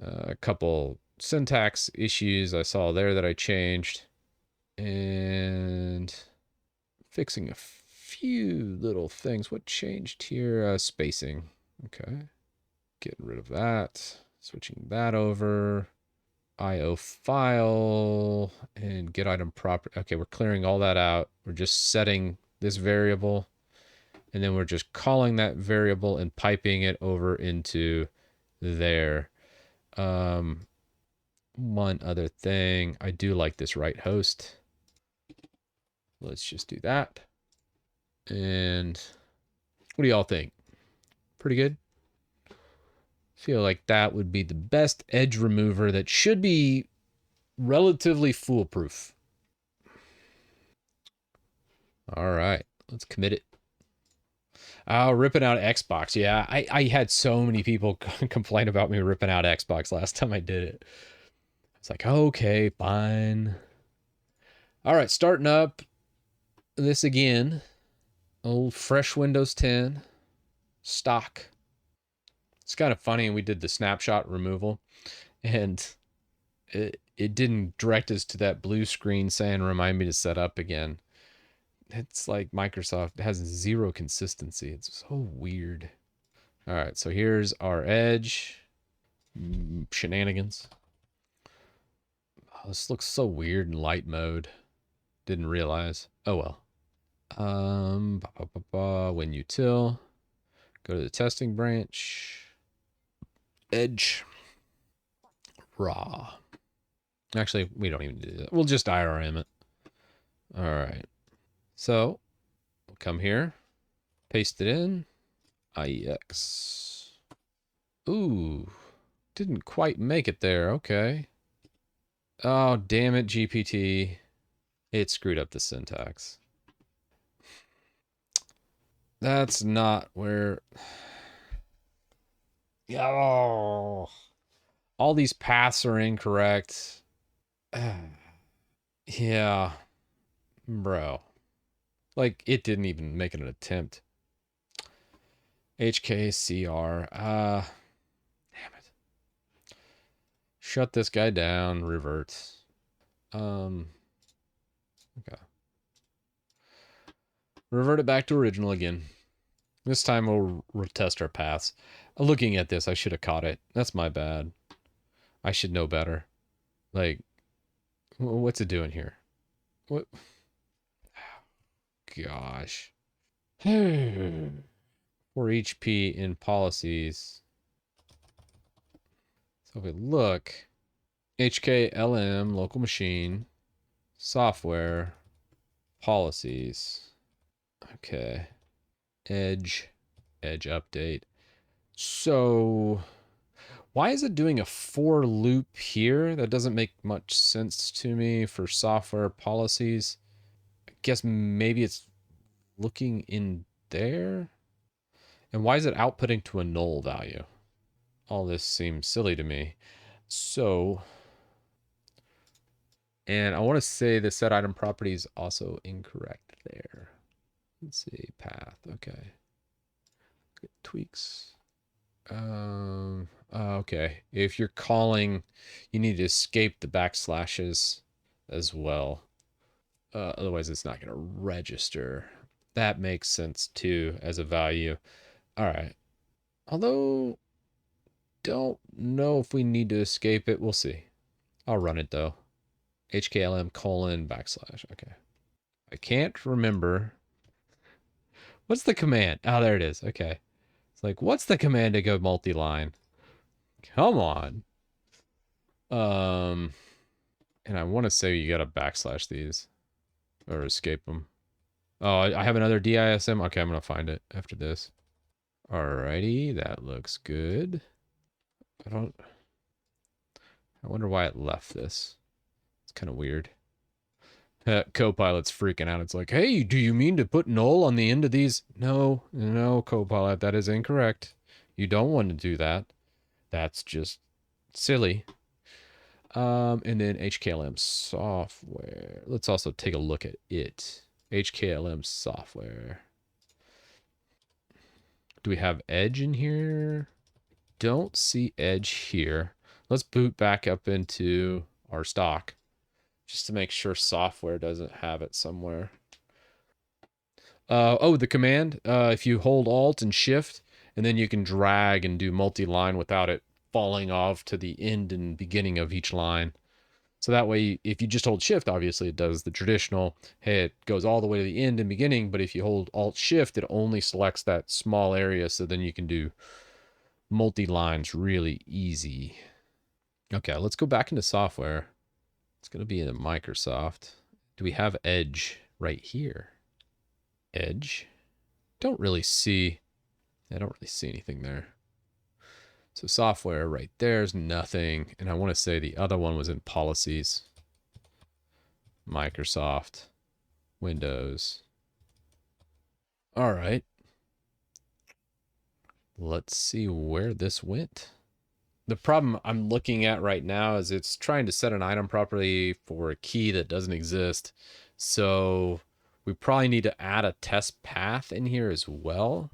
a couple syntax issues I saw there that I changed, and fixing a few little things. What changed here? Spacing. Okay. Getting rid of that. Switching that over. IO file and get item property. Okay, we're clearing all that out. We're just setting this variable, and then we're just calling that variable and piping it over into there. One other thing, I do like this right host. Let's just do that. And what do y'all think? Pretty good? Feel like that would be the best edge remover that should be relatively foolproof. All right, let's commit it. Oh, ripping out Xbox. Yeah, I had so many people complain about me ripping out Xbox last time I did it. It's like, okay, fine. All right, starting up this again. Old fresh Windows 10 stock. It's kind of funny. We did the snapshot removal, and it didn't direct us to that blue screen saying remind me to set up again. It's like Microsoft has zero consistency. It's so weird. All right, so here's our Edge shenanigans. Oh, this looks so weird in light mode. Didn't realize. Oh well. Winutil. Go to the testing branch. Edge. Raw. Actually, we don't even do that. We'll just IRM it. All right. So we'll come here, paste it in. IEX. Ooh, didn't quite make it there. Okay. Oh, damn it, GPT. It screwed up the syntax. That's not where... Oh. All these paths are incorrect. Yeah. Bro. Like, it didn't even make an attempt. HKCR. Damn it. Shut this guy down. Revert. Okay. Revert it back to original again. This time we'll retest our paths. Looking at this, I should have caught it. That's my bad. I should know better. Like, what's it doing here? What? Gosh. For HP in policies. So if we look, HKLM, local machine, software, policies. Okay. Edge update. So why is it doing a for loop here? That doesn't make much sense to me for software policies. I guess maybe it's looking in there. And why is it outputting to a null value? All this seems silly to me. So, and I want to say the set item property is also incorrect there. Let's see, path. Okay. Tweaks. Okay. If you're calling, you need to escape the backslashes as well. Otherwise, it's not going to register. That makes sense too as a value. All right. Although, don't know if we need to escape it. We'll see. I'll run it though. HKLM : /. Okay. I can't remember. What's the command? Oh, there it is. Okay. It's like, what's the command to go multi-line? Come on. And I want to say you got to / these or escape them. Oh, I have another DISM. Okay, I'm going to find it after this. Alrighty, that looks good. I wonder why it left this. It's kind of weird. Copilot's freaking out. It's like, hey, do you mean to put null on the end of these? No, Copilot, that is incorrect. You don't want to do that. That's just silly. And then HKLM software. Let's also take a look at it. HKLM software. Do we have Edge in here? Don't see Edge here. Let's boot back up into our stock just to make sure software doesn't have it somewhere. Oh, the command. If you hold Alt and Shift, and then you can drag and do multi-line without it falling off to the end and beginning of each line. So that way, if you just hold Shift, obviously it does the traditional, hey, it goes all the way to the end and beginning, but if you hold Alt Shift, it only selects that small area, so then you can do multi-lines really easy. Okay, let's go back into software. It's going to be in Microsoft. Do we have Edge right here? Edge? Don't really see, I don't really see anything there. So software right there's nothing. And I want to say the other one was in policies. Microsoft. Windows. All right. Let's see where this went. The problem I'm looking at right now is it's trying to set an item property for a key that doesn't exist. So We probably need to add a test path in here as well,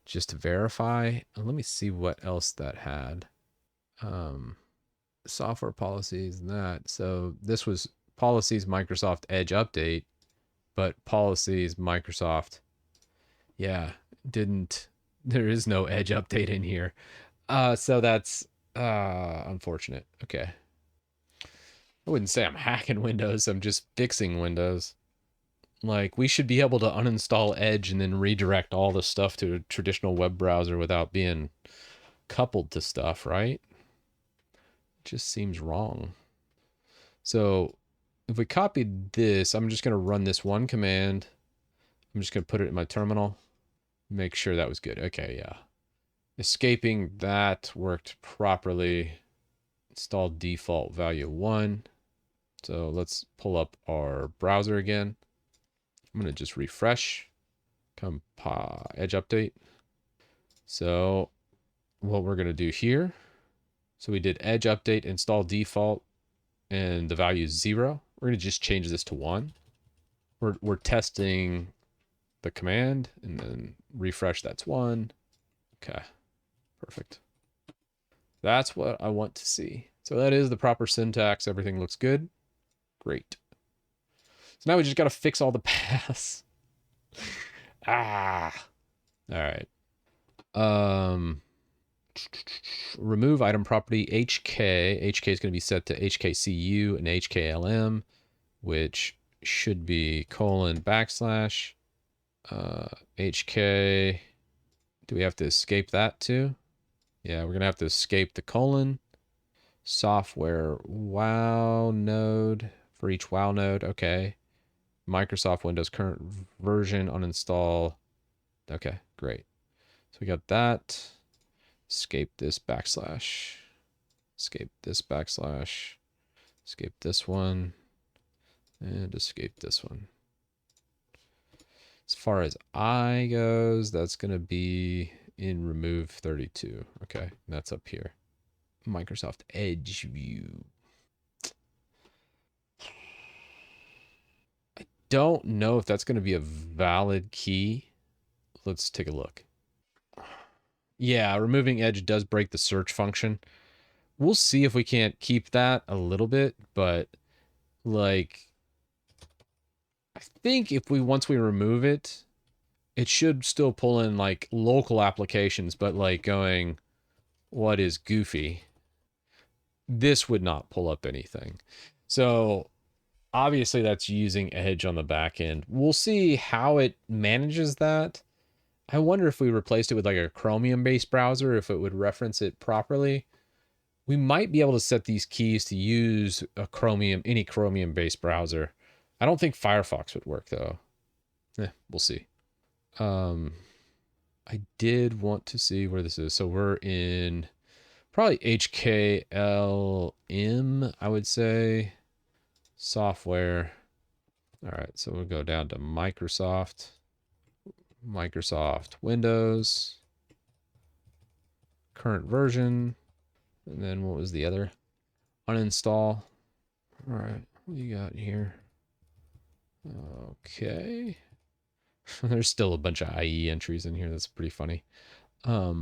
just to verify. Let me see what else that had. Software policies and that. So this was policies Microsoft Edge update, but policies Microsoft, yeah, didn't. There is no Edge update in here. So that's unfortunate. Okay. I wouldn't say I'm hacking Windows, I'm just fixing Windows. Like, we should be able to uninstall Edge and then redirect all the stuff to a traditional web browser without being coupled to stuff, right? It just seems wrong. So if we copied this, I'm just going to run this one command. I'm just going to put it in my terminal. Make sure that was good. Okay, yeah. Escaping that worked properly. Install default value 1. So let's pull up our browser again. I'm going to just refresh. Edge update. So what we're going to do here. So we did Edge update, install default, and the value is 0. We're going to just change this to 1. We're testing the command, and then refresh, that's 1. Okay, perfect. That's what I want to see. So that is the proper syntax. Everything looks good. Great. So now we just got to fix all the paths. All right. Remove item property HK. HK is going to be set to HKCU and HKLM, which should be colon backslash HK. Do we have to escape that too? Yeah, we're going to have to escape the colon. Software wow node for each wow node. Okay. Microsoft Windows current version uninstall. Okay, great. So we got that. Escape this backslash. Escape this backslash. Escape this one. And escape this one. As far as I goes, that's going to be in remove 32. Okay, that's up here. Microsoft Edge view. I don't know if that's going to be a valid key. Let's take a look. Yeah, removing Edge does break the search function. We'll see if we can't keep that a little bit, but like, I think if once we remove it, it should still pull in like local applications, but like going, what is Goofy? This would not pull up anything. So obviously that's using Edge on the back end. We'll see how it manages that. I wonder if we replaced it with like a Chromium based browser, if it would reference it properly. We might be able to set these keys to use a Chromium, any Chromium based browser. I don't think Firefox would work though. We'll see. I did want to see where this is. So we're in probably HKLM, I would say. Software. All right, so we'll go down to Microsoft Windows, current version, and then what was the other? Uninstall. All right, what you got here? Okay. There's still a bunch of IE entries in here. That's pretty funny. I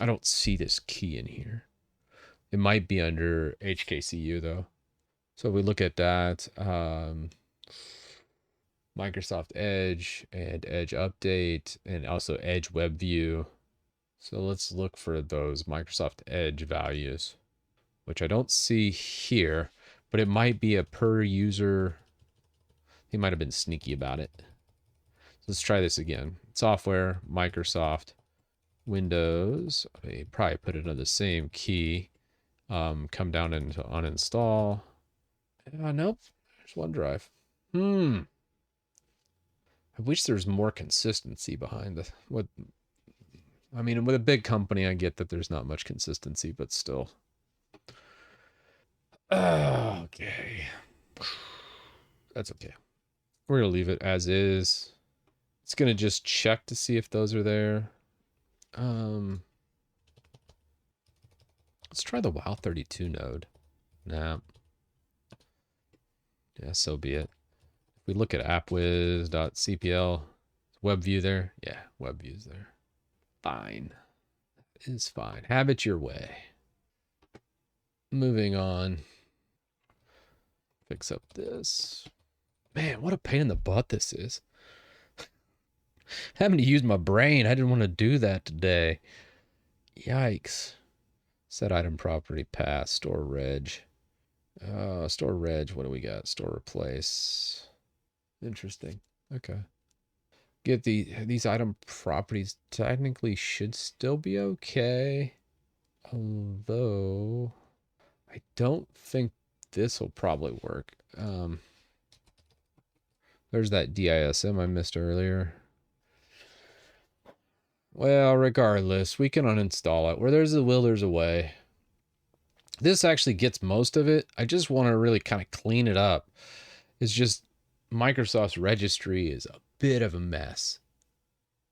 don't see this key in here. It might be under HKCU though. So we look at that. Microsoft Edge and Edge Update and also Edge Web View. So let's look for those Microsoft Edge values, which I don't see here, but it might be a per user. He might have been sneaky about it. Let's try this again. Software, Microsoft, Windows. I probably put it on the same key. Come down into uninstall. Nope. There's OneDrive. I wish there's more consistency behind what. I mean, with a big company, I get that there's not much consistency, but still. Okay. That's okay. We're going to leave it as is. It's going to just check to see if those are there. Let's try the WoW32 node. Nah. Yeah, so be it. We look at appwiz.cpl. Web view there. Yeah, web view's there. Fine. It's fine. Have it your way. Moving on. Fix up this. Man, what a pain in the butt this is. Having to use my brain. I didn't want to do that today. Yikes. Set item property path. Store reg. Store reg. What do we got? Store replace. Interesting. Okay. Get these item properties technically should still be okay. Although I don't think this will probably work. There's that DISM I missed earlier. Well, regardless, we can uninstall it. Where there's a will, there's a way. This actually gets most of it. I just want to really kind of clean it up. It's just Microsoft's registry is a bit of a mess.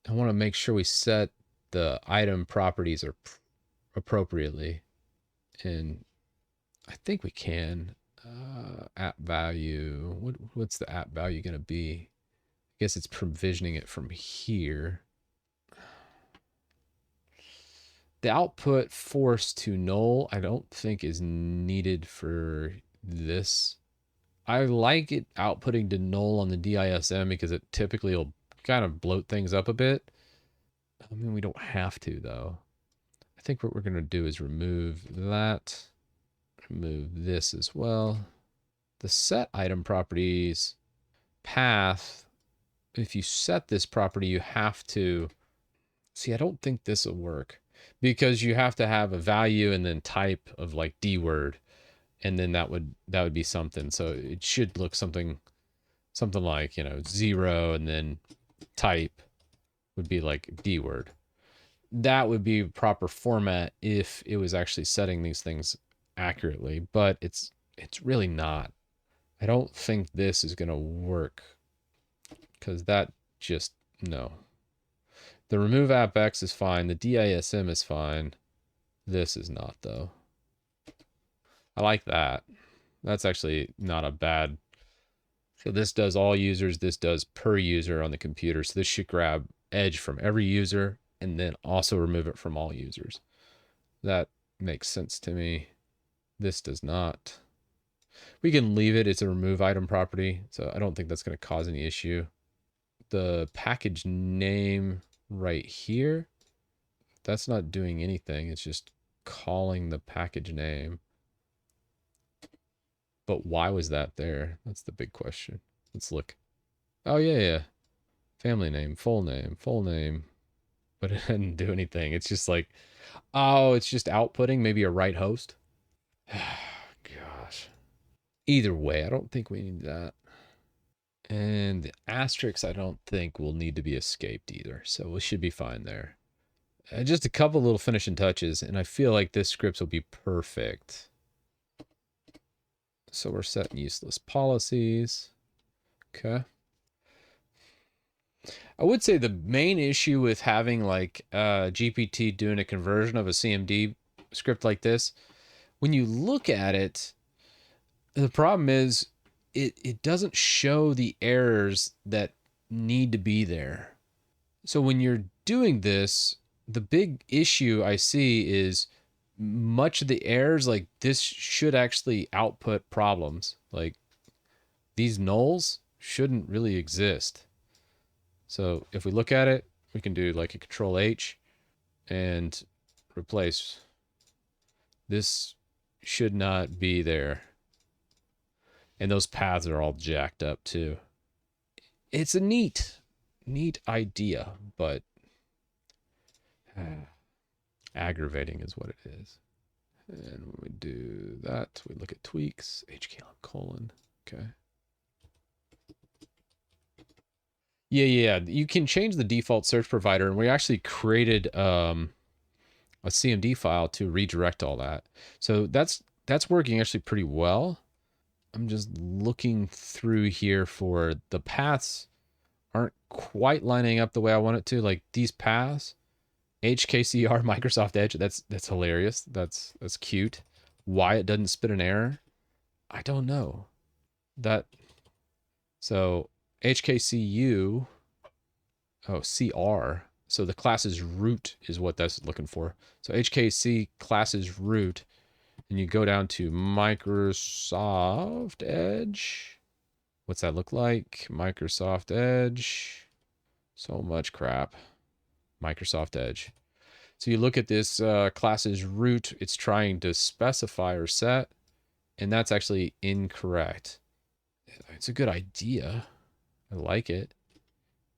I want to make sure we set the item properties appropriately. And I think we can. App value. What's the app value going to be? I guess it's provisioning it from here. The output force to null, I don't think is needed for this. I like it outputting to null on the DISM because it typically will kind of bloat things up a bit. I mean, we don't have to, though. I think what we're going to do is remove that. Remove this as well. The set item properties path, if you set this property, you have to... See, I don't think this will work because you have to have a value and then type of like D word, and then that would be something. So it should look something like, 0 and then type would be like D word. That would be proper format if it was actually setting these things accurately, but it's really not. I don't think this is going to work because that just, no. The remove appx is fine. The DISM is fine. This is not, though. I like that. That's actually not a bad. So this does all users. This does per user on the computer. So this should grab edge from every user and then also remove it from all users. That makes sense to me. This does not. We can leave it. It's a remove item property. So I don't think that's going to cause any issue. The package name right here, that's not doing anything. It's just calling the package name. But why was that there? That's the big question. Let's look. Oh, yeah. Family name, full name. But it didn't do anything. It's just like, oh, it's just outputting maybe a right host. Gosh. Either way, I don't think we need that. And the asterisk, I don't think will need to be escaped either. So we should be fine there. Just a couple little finishing touches, and I feel like this script will be perfect. So we're setting useless policies. Okay. I would say the main issue with having like GPT doing a conversion of a CMD script like this, when you look at it, the problem is it doesn't show the errors that need to be there. So when you're doing this, the big issue I see is much of the errors, like this should actually output problems. Like these nulls shouldn't really exist. So if we look at it, we can do like a Control H and replace. This should not be there. And those paths are all jacked up too. It's a neat idea, but aggravating is what it is. And when we do that, we look at tweaks, HKLM : okay. Yeah. You can change the default search provider, and we actually created a CMD file to redirect all that. So that's working actually pretty well. I'm just looking through here for the paths aren't quite lining up the way I want it to. Like these paths, HKCR Microsoft Edge, that's hilarious. That's cute. Why it doesn't spit an error, I don't know. That So HKCU, oh, CR. So the class's root is what that's looking for. So HKC class's root, and you go down to Microsoft Edge. What's that look like? Microsoft Edge. So much crap. Microsoft Edge. So you look at this class's root, it's trying to specify or set, and that's actually incorrect. It's a good idea. I like it.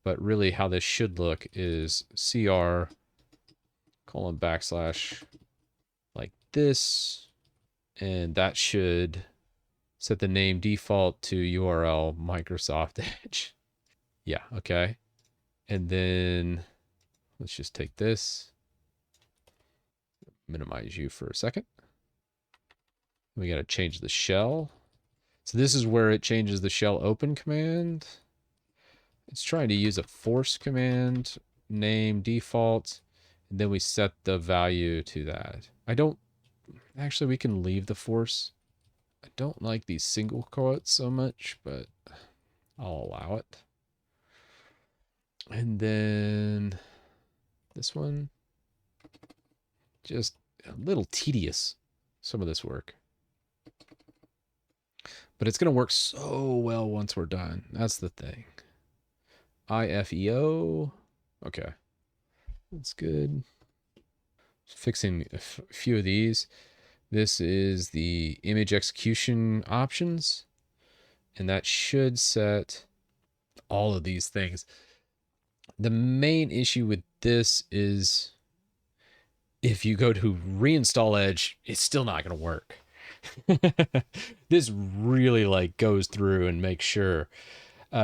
But really how this should look is CR colon backslash like this. And that should set the name default to URL Microsoft Edge. Yeah, okay. And then let's just take this, minimize you for a second. We got to change the shell. So this is where it changes the shell open command. It's trying to use a force command, name default, and then we set the value to that. Actually, we can leave the force. I don't like these single quotes so much, but I'll allow it. And then this one, just a little tedious, some of this work. But it's going to work so well once we're done. That's the thing. IFEO. Okay. That's good. Fixing a few of these. This is the image execution options. And that should set all of these things. The main issue with this is if you go to reinstall Edge, it's still not going to work. This really like goes through and makes sure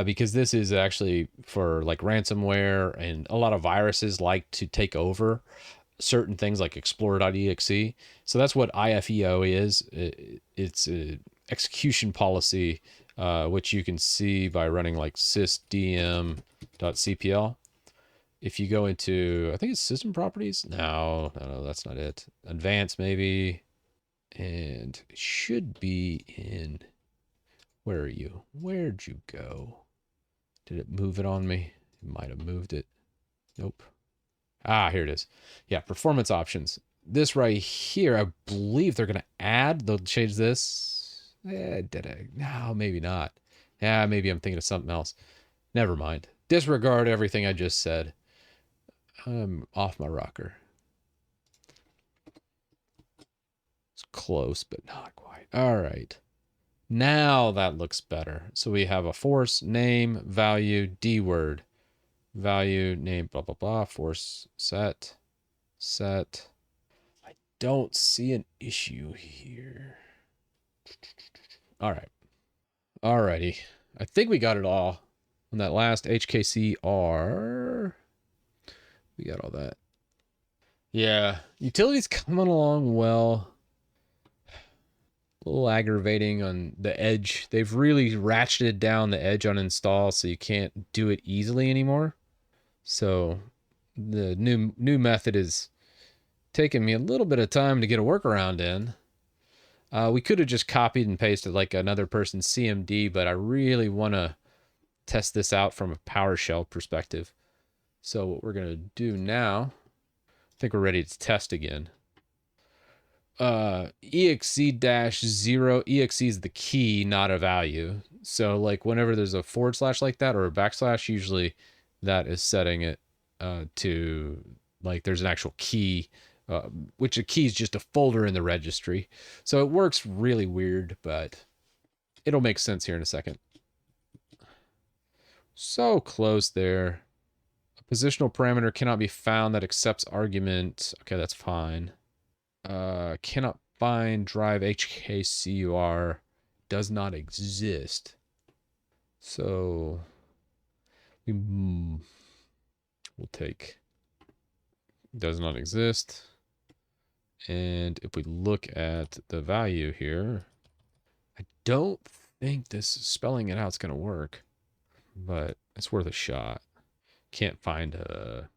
because this is actually for like ransomware, and a lot of viruses like to take over certain things like explorer.exe. So that's what IFEO is. It's a execution policy, which you can see by running like sysdm.cpl. If you go into, I think it's system properties. No, that's not it. Advanced maybe. And it should be in, where are you? Where'd you go? Did it move it on me? It might have moved it. Nope. Ah, here it is. Yeah, performance options. This right here, I believe they're going to add. They'll change this. Did I? No, maybe not. Yeah, maybe I'm thinking of something else. Never mind. Disregard everything I just said. I'm off my rocker. It's close, but not quite. All right. Now that looks better. So we have a force, name, value, D word. Value, name, blah, blah, blah. Force, set. I don't see an issue here. All right. Alrighty. I think we got it all on that last HKCR. We got all that. Yeah. Utility's coming along well. A little aggravating on the edge. They've really ratcheted down the edge on install, so you can't do it easily anymore. So the new method is taking me a little bit of time to get a workaround in. We could have just copied and pasted like another person's CMD, but I really want to test this out from a PowerShell perspective. So what we're going to do now, I think we're ready to test again. exe-0, exe is the key, not a value. So like whenever there's a forward slash like that or a backslash, usually that is setting it to like there's an actual key, which a key is just a folder in the registry. So it works really weird, but it'll make sense here in a second. So close there. A positional parameter cannot be found that accepts argument. Okay, that's fine. Cannot find drive HKCUR does not exist. So we'll take does not exist. And if we look at the value here, I don't think this spelling it out is going to work, but it's worth a shot. Can't find a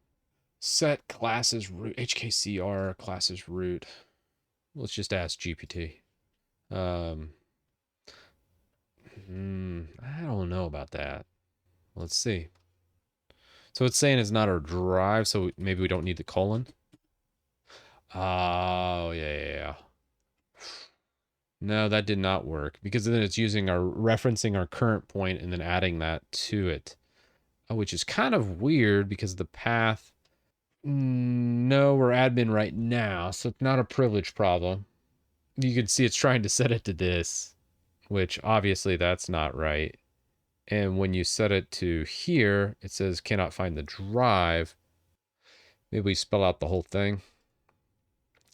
set classes root, HKCR classes root. Let's just ask GPT. I don't know about that. Let's see. So it's saying it's not our drive, so maybe we don't need the colon. Oh, yeah. No, that did not work because then it's using our referencing our current point and then adding that to it, which is kind of weird because the path. No, we're admin right now, so it's not a privilege problem. You can see it's trying to set it to this, which obviously that's not right. And when you set it to here, it says cannot find the drive. Maybe we spell out the whole thing.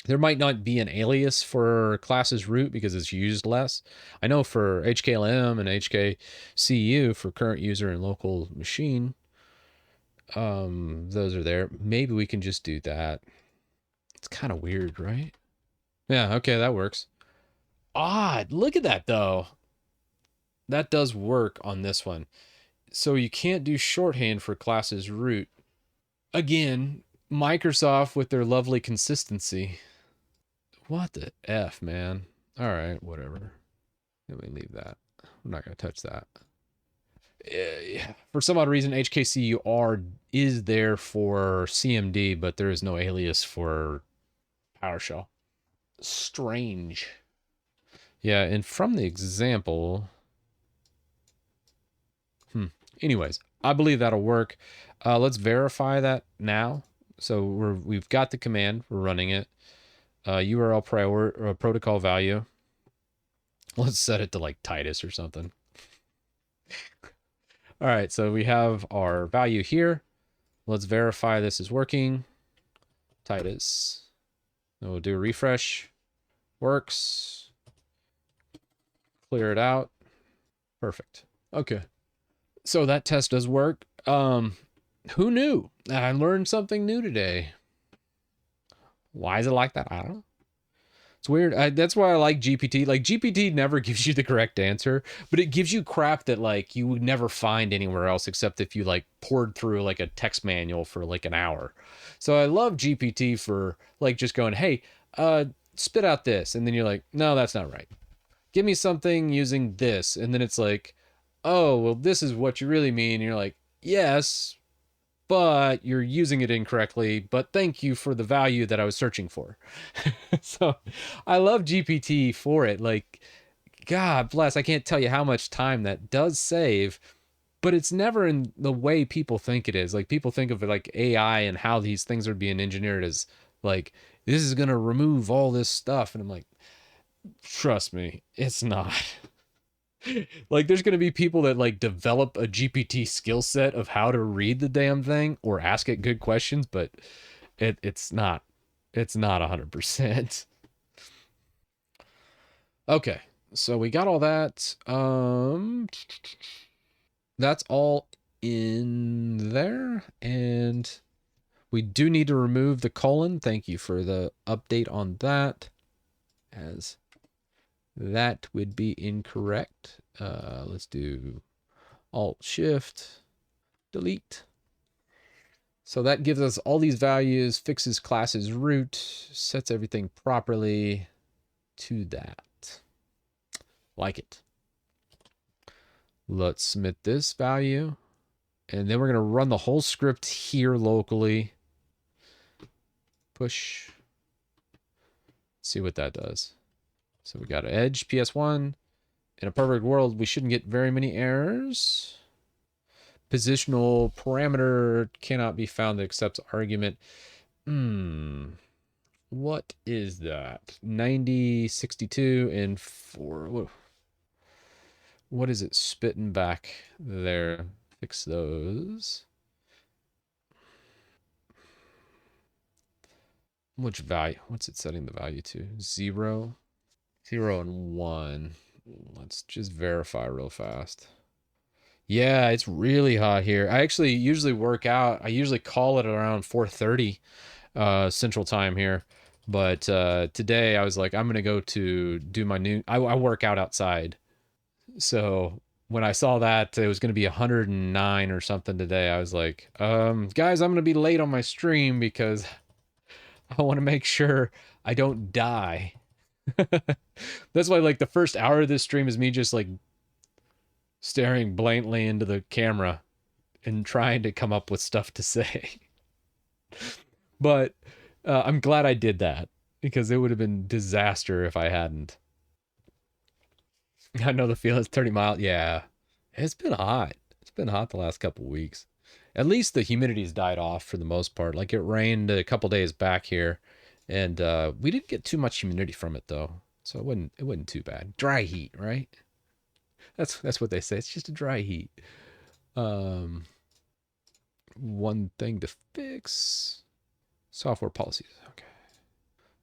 There might not be an alias for classes root because it's used less. I know for HKLM and HKCU for current user and local machine, those are there. Maybe we can just do that. It's kind of weird, right? Yeah, okay, that works. Odd. Look at that though. That does work on this one. So you can't do shorthand for classes root. Again, Microsoft with their lovely consistency. What the F, man? All right, whatever. Let me leave that. I'm not going to touch that. For some odd reason, HKCUR is there for CMD, but there is no alias for PowerShell. Strange. Yeah, and from the example, anyways, I believe that'll work. Let's verify that now. So we've got the command, we're running it. URL protocol value. Let's set it to like Titus or something. All right, so we have our value here. Let's verify this is working. Titus. Then we'll do a refresh. Works. Clear it out. Perfect. Okay. So that test does work. Who knew? I learned something new today. Why is it like that? I don't know. It's weird. That's why I like GPT. Like GPT never gives you the correct answer, but it gives you crap that like you would never find anywhere else except if you like poured through like a text manual for like an hour. So I love GPT for like just going, "Hey, spit out this." And then you're like, "No, that's not right. Give me something using this." And then it's like, "Oh, well this is what you really mean." And you're like, "Yes, but you're using it incorrectly. But thank you for the value that I was searching for." So I love GPT for it. Like, God bless, I can't tell you how much time that does save, but it's never in the way people think it is. Like, people think of it like AI and how these things are being engineered as like, this is going to remove all this stuff. And I'm like, trust me, it's not. Like there's going to be people that like develop a GPT skill set of how to read the damn thing or ask it good questions, but it's not 100%. Okay. So we got all that. That's all in there, and we do need to remove the colon. Thank you for the update on that, as that would be incorrect. Let's do Alt Shift Delete. So that gives us all these values, fixes classes root, sets everything properly to that. Like it. Let's submit this value. And then we're going to run the whole script here locally. Push. See what that does. So we got edge, PS1. In a perfect world, we shouldn't get very many errors. Positional parameter cannot be found that accepts argument. What is that? 90, 62, and 4. What is it spitting back there? Fix those. Which value? What's it setting the value to? 0, 0, and 1. Let's just verify real fast. Yeah, it's really hot here. I actually usually work out. I usually call it around 4:30 Central Time here. But today I was like, I'm gonna go to do my new. I work out outside, so when I saw that it was gonna be 109 or something today, I was like, guys, I'm gonna be late on my stream because I want to make sure I don't die. That's why like the first hour of this stream is me just like staring blankly into the camera and trying to come up with stuff to say. But I'm glad I did that because it would have been disaster if I hadn't. I know the feel is 30 miles. Yeah, it's been hot. It's been hot the last couple weeks. At least the humidity's died off for the most part. Like it rained a couple days back here, and we didn't get too much humidity from it though, so it wasn't too bad. Dry heat, right? That's what they say. It's just a dry heat. Um, one thing to fix. Software policies. Okay.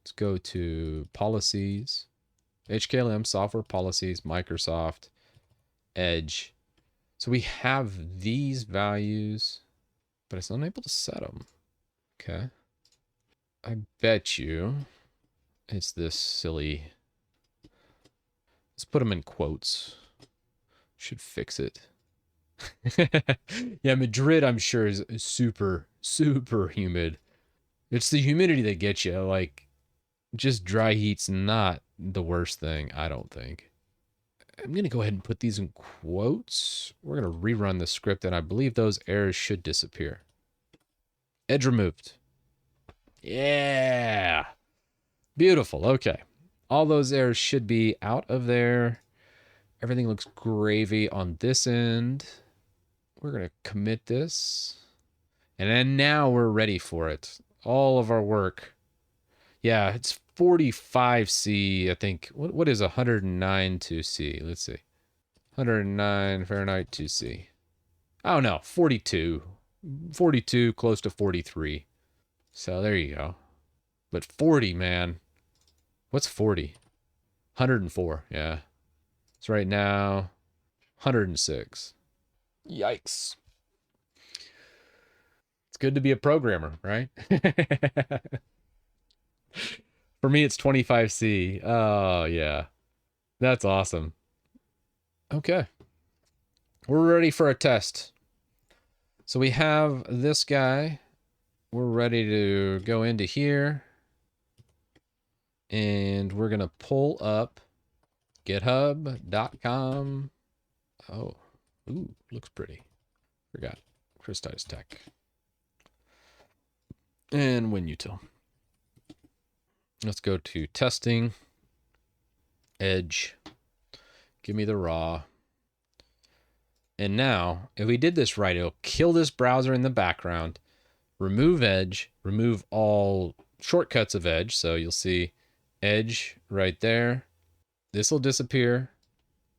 Let's go to policies. HKLM, software policies, Microsoft, Edge. So we have these values, but it's unable to set them. Okay. I bet you it's this silly. Let's put them in quotes. Should fix it. Yeah, Madrid, I'm sure, is super, super humid. It's the humidity that gets you. Like, just dry heat's not the worst thing, I don't think. I'm going to go ahead and put these in quotes. We're going to rerun the script, and I believe those errors should disappear. Edge removed. Yeah. Beautiful. Okay. All those errors should be out of there. Everything looks gravy on this end. We're going to commit this. And then now we're ready for it. All of our work. Yeah, it's 45C, I think. What is 109 to C? Let's see. 109 Fahrenheit to C. Oh no, 42. 42, close to 43. So there you go. But 40, man. What's 40? 104, yeah. So right now, 106. Yikes. It's good to be a programmer, right? For me, it's 25C. Oh, yeah. That's awesome. Okay. We're ready for a test. So we have this guy. We're ready to go into here. And we're going to pull up github.com. Oh, ooh, looks pretty. Forgot. Christi's Tech. And Winutil. Let's go to testing. Edge. Give me the raw. And now, if we did this right, it'll kill this browser in the background, remove Edge, remove all shortcuts of Edge. So you'll see Edge right there. This will disappear.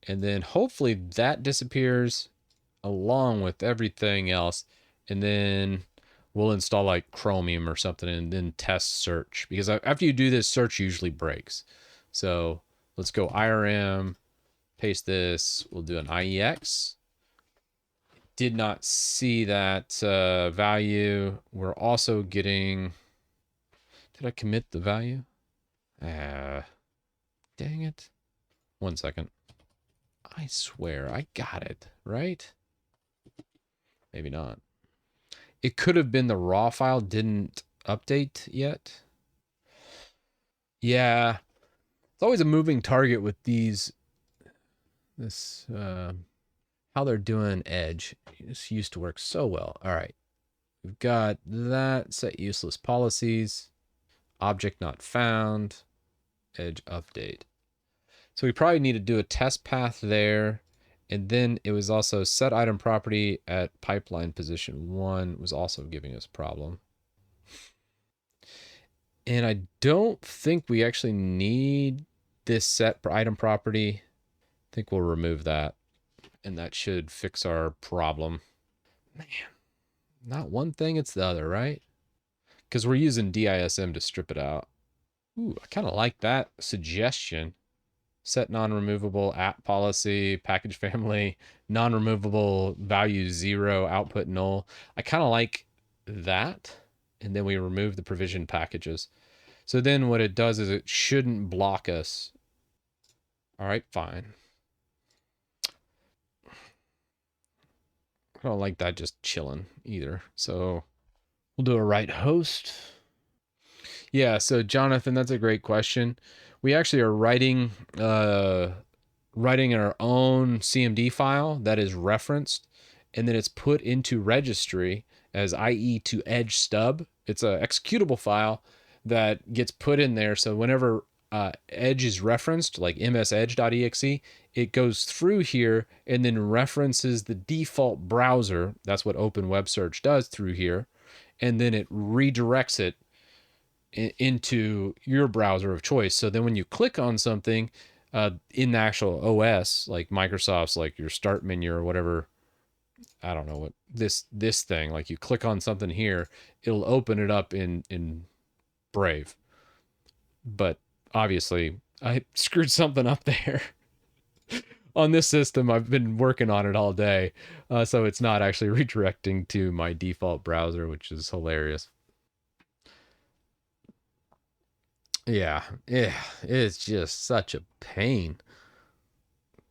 And then hopefully that disappears along with everything else. And then we'll install like Chromium or something and then test search. Because after you do this, search usually breaks. So let's go IRM, paste this. We'll do an IEX. Did not see that value. We're also getting... Did I commit the value? Dang it. 1 second. I swear I got it, right? Maybe not. It could have been the raw file didn't update yet. Yeah. It's always a moving target with these. How they're doing Edge. This used to work so well. All right. We've got that. Set useless policies. Object not found. Edge update. So we probably need to do a test path there. And then it was also set item property at pipeline position 1 was also giving us a problem. And I don't think we actually need this set item property. I think we'll remove that. And that should fix our problem. Man, not one thing, it's the other, right? Because we're using DISM to strip it out. Ooh, I kind of like that suggestion. Set non-removable app policy, package family, non-removable value 0, output null. I kind of like that. And then we remove the provision packages. So then what it does is it shouldn't block us. All right, fine. I don't like that just chilling either. So we'll do a write host. Yeah, so Jonathan, that's a great question. We actually are writing writing our own CMD file that is referenced, and then it's put into registry as IE to edge stub. It's a executable file that gets put in there. So whenever edge is referenced, like msedge.exe, it goes through here and then references the default browser. That's what Open Web Search does through here. And then it redirects it into your browser of choice. So then when you click on something in the actual OS, like Microsoft's, like your start menu or whatever, I don't know what this thing, like you click on something here, it'll open it up in Brave. But obviously I screwed something up there. On this system, I've been working on it all day, so it's not actually redirecting to my default browser, which is hilarious. Yeah, it's just such a pain.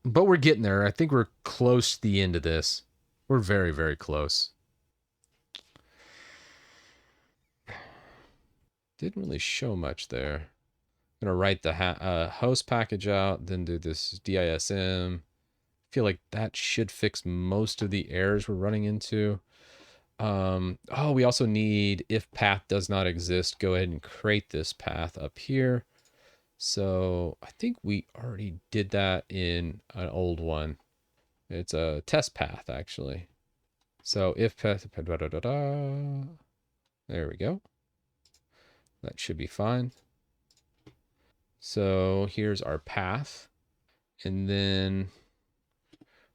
But we're getting there. I think we're close to the end of this. We're very, very close. Didn't really show much there. I'm gonna write the host package out, then do this DISM. Feel like that should fix most of the errors we're running into. Oh, we also need, if path does not exist, go ahead and create this path up here. So I think we already did that in an old one. It's a test path, actually. So if path, da, da, da, da. There we go. That should be fine. So here's our path. And then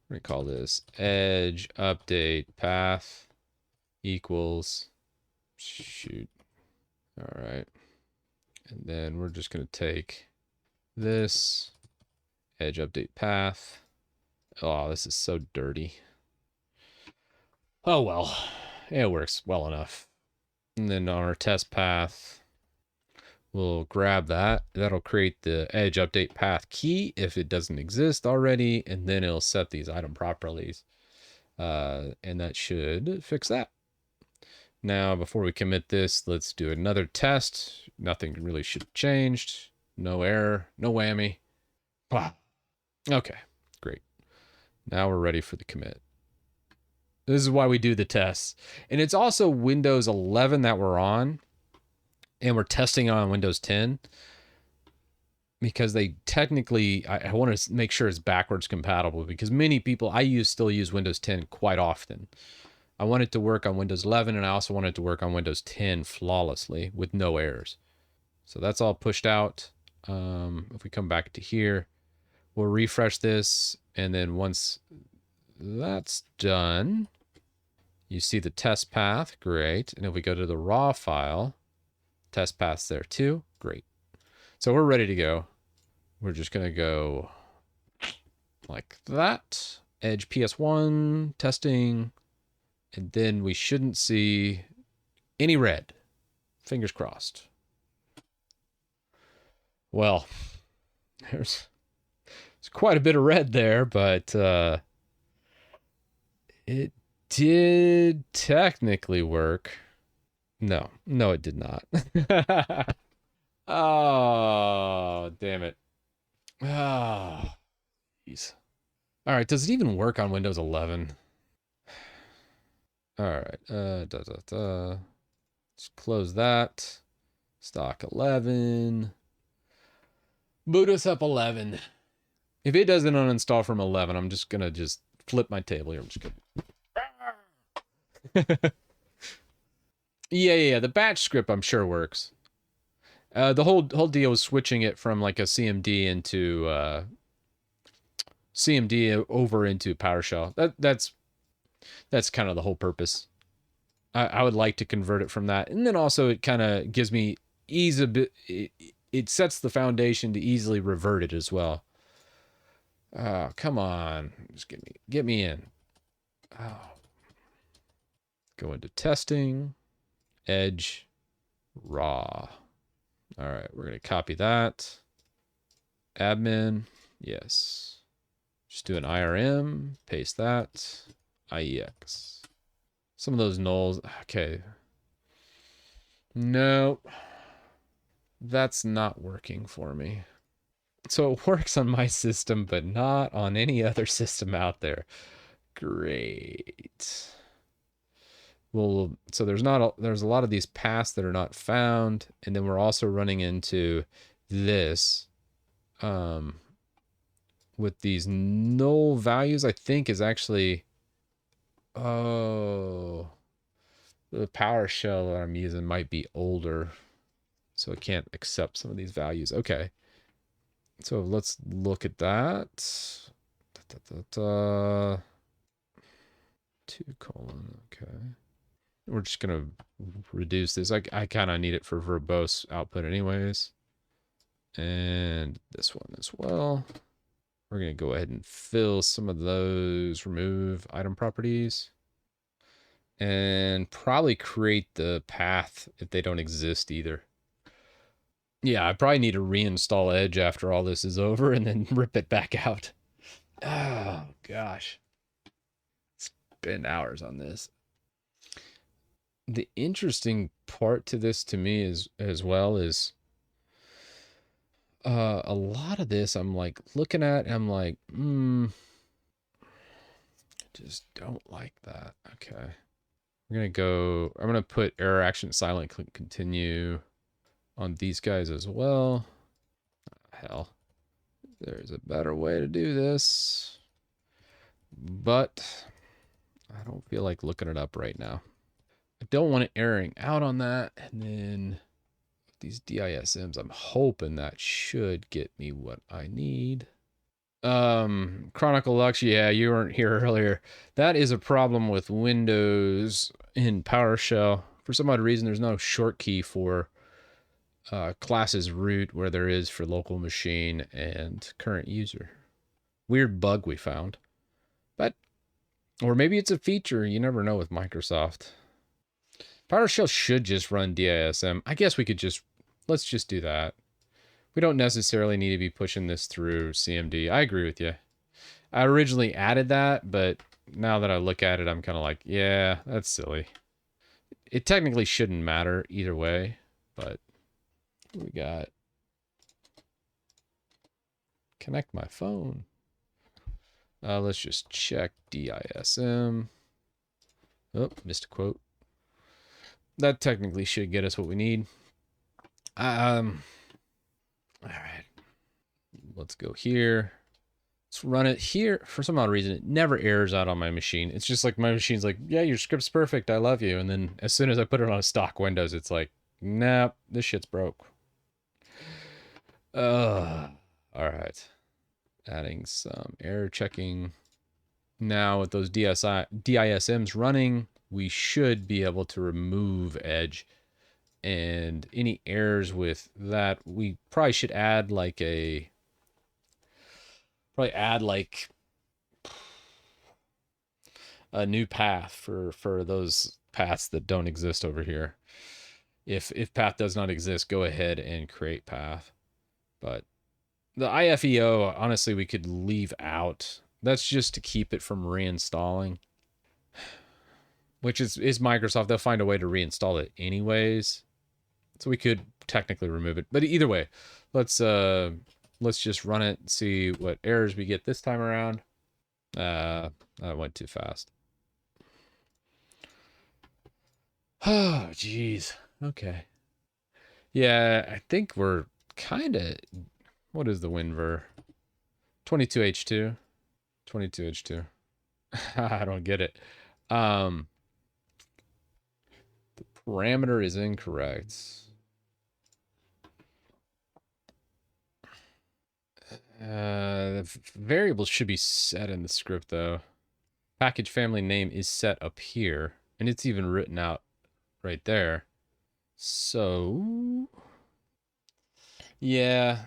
we're going to call this edge update path equals, shoot. All right. And then we're just going to take this edge update path. Oh, this is so dirty. Oh, well, it works well enough. And then on our test path, we'll grab that. That'll create the edge update path key if it doesn't exist already. And then it'll set these item properties. And that should fix that. Now, before we commit this, let's do another test. Nothing really should have changed. No error, no whammy. Wow. Okay, great. Now we're ready for the commit. This is why we do the tests. And it's also Windows 11 that we're on. And we're testing on Windows 10. Because they technically, I want to make sure it's backwards compatible. Because many people, still use Windows 10 quite often. I want it to work on Windows 11, and I also want it to work on Windows 10 flawlessly with no errors. So that's all pushed out. If we come back to here, we'll refresh this, and then once that's done, you see the test path, great. And if we go to the raw file, test path's there too, great. So we're ready to go. We're just gonna go like that. Edge PS1, testing, and then we shouldn't see any red. Fingers crossed. Well, there's quite a bit of red there, but it did technically work. No, it did not. Oh, damn it. Oh, jeez. All right, does it even work on Windows 11? All right, let's close that. Stock 11. Boot us up 11. If it doesn't uninstall from 11, I'm just gonna flip my table here. I'm just gonna. Yeah. The batch script I'm sure works. The whole deal was switching it from like a CMD into CMD over into PowerShell. That's kind of the whole purpose. I would like to convert it from that, and then also it kind of gives me ease a bit. It sets the foundation to easily revert it as well. Oh, come on, just get me in. Oh. Go into testing, edge, raw. All right, we're gonna copy that. Admin, yes. Just do an IRM, paste that, IEX. Some of those nulls, okay. No, that's not working for me. So it works on my system, but not on any other system out there. Great. Well, so there's a lot of these paths that are not found, and then we're also running into this with these null values. I think is actually the PowerShell that I'm using might be older, so it can't accept some of these values. Okay, so let's look at that. Da, da, da, da. 2:. Okay. We're just going to reduce this. I kind of need it for verbose output anyways. And this one as well. We're going to go ahead and fill some of those, remove item properties. And probably create the path if they don't exist either. Yeah, I probably need to reinstall Edge after all this is over and then rip it back out. Oh, gosh. Spend hours on this. The interesting part to this to me is as well is a lot of this I'm like looking at and I'm like, just don't like that. Okay. I'm gonna put error action silent, click continue on these guys as well. Hell, there's a better way to do this, but I don't feel like looking it up right now. I don't want it erroring out on that. And then these DISMs, I'm hoping that should get me what I need. Chronicle Lux, yeah, you weren't here earlier. That is a problem with Windows in PowerShell. For some odd reason, there's no short key for classes root where there is for local machine and current user. Weird bug we found. But, or maybe it's a feature. You never know with Microsoft. PowerShell should just run DISM. I guess we could let's just do that. We don't necessarily need to be pushing this through CMD. I agree with you. I originally added that, but now that I look at it, I'm kind of like, yeah, that's silly. It technically shouldn't matter either way, but we got connect my phone. Let's just check DISM. Oh, missed a quote. That technically should get us what we need. All right. Let's go here. Let's run it here. For some odd reason, it never errors out on my machine. It's just like my machine's like, yeah, your script's perfect. I love you. And then as soon as I put it on a stock Windows, it's like, nah, this shit's broke. All right. Adding some error checking. Now with those DISMs running, we should be able to remove Edge. And any errors with that, we probably should add like a new path for those paths that don't exist over here. If path does not exist, go ahead and create path. But the IFEO, honestly, we could leave out. That's just to keep it from reinstalling. Which is Microsoft. They'll find a way to reinstall it anyways. So we could technically remove it. But either way, let's just run it and see what errors we get this time around. That went too fast. Oh, jeez. Okay. Yeah, I think we're kind of... What is the WinVer? 22H2. 22H2. I don't get it. The parameter is incorrect. The variable should be set in the script, though. Package family name is set up here, and it's even written out right there. So, yeah,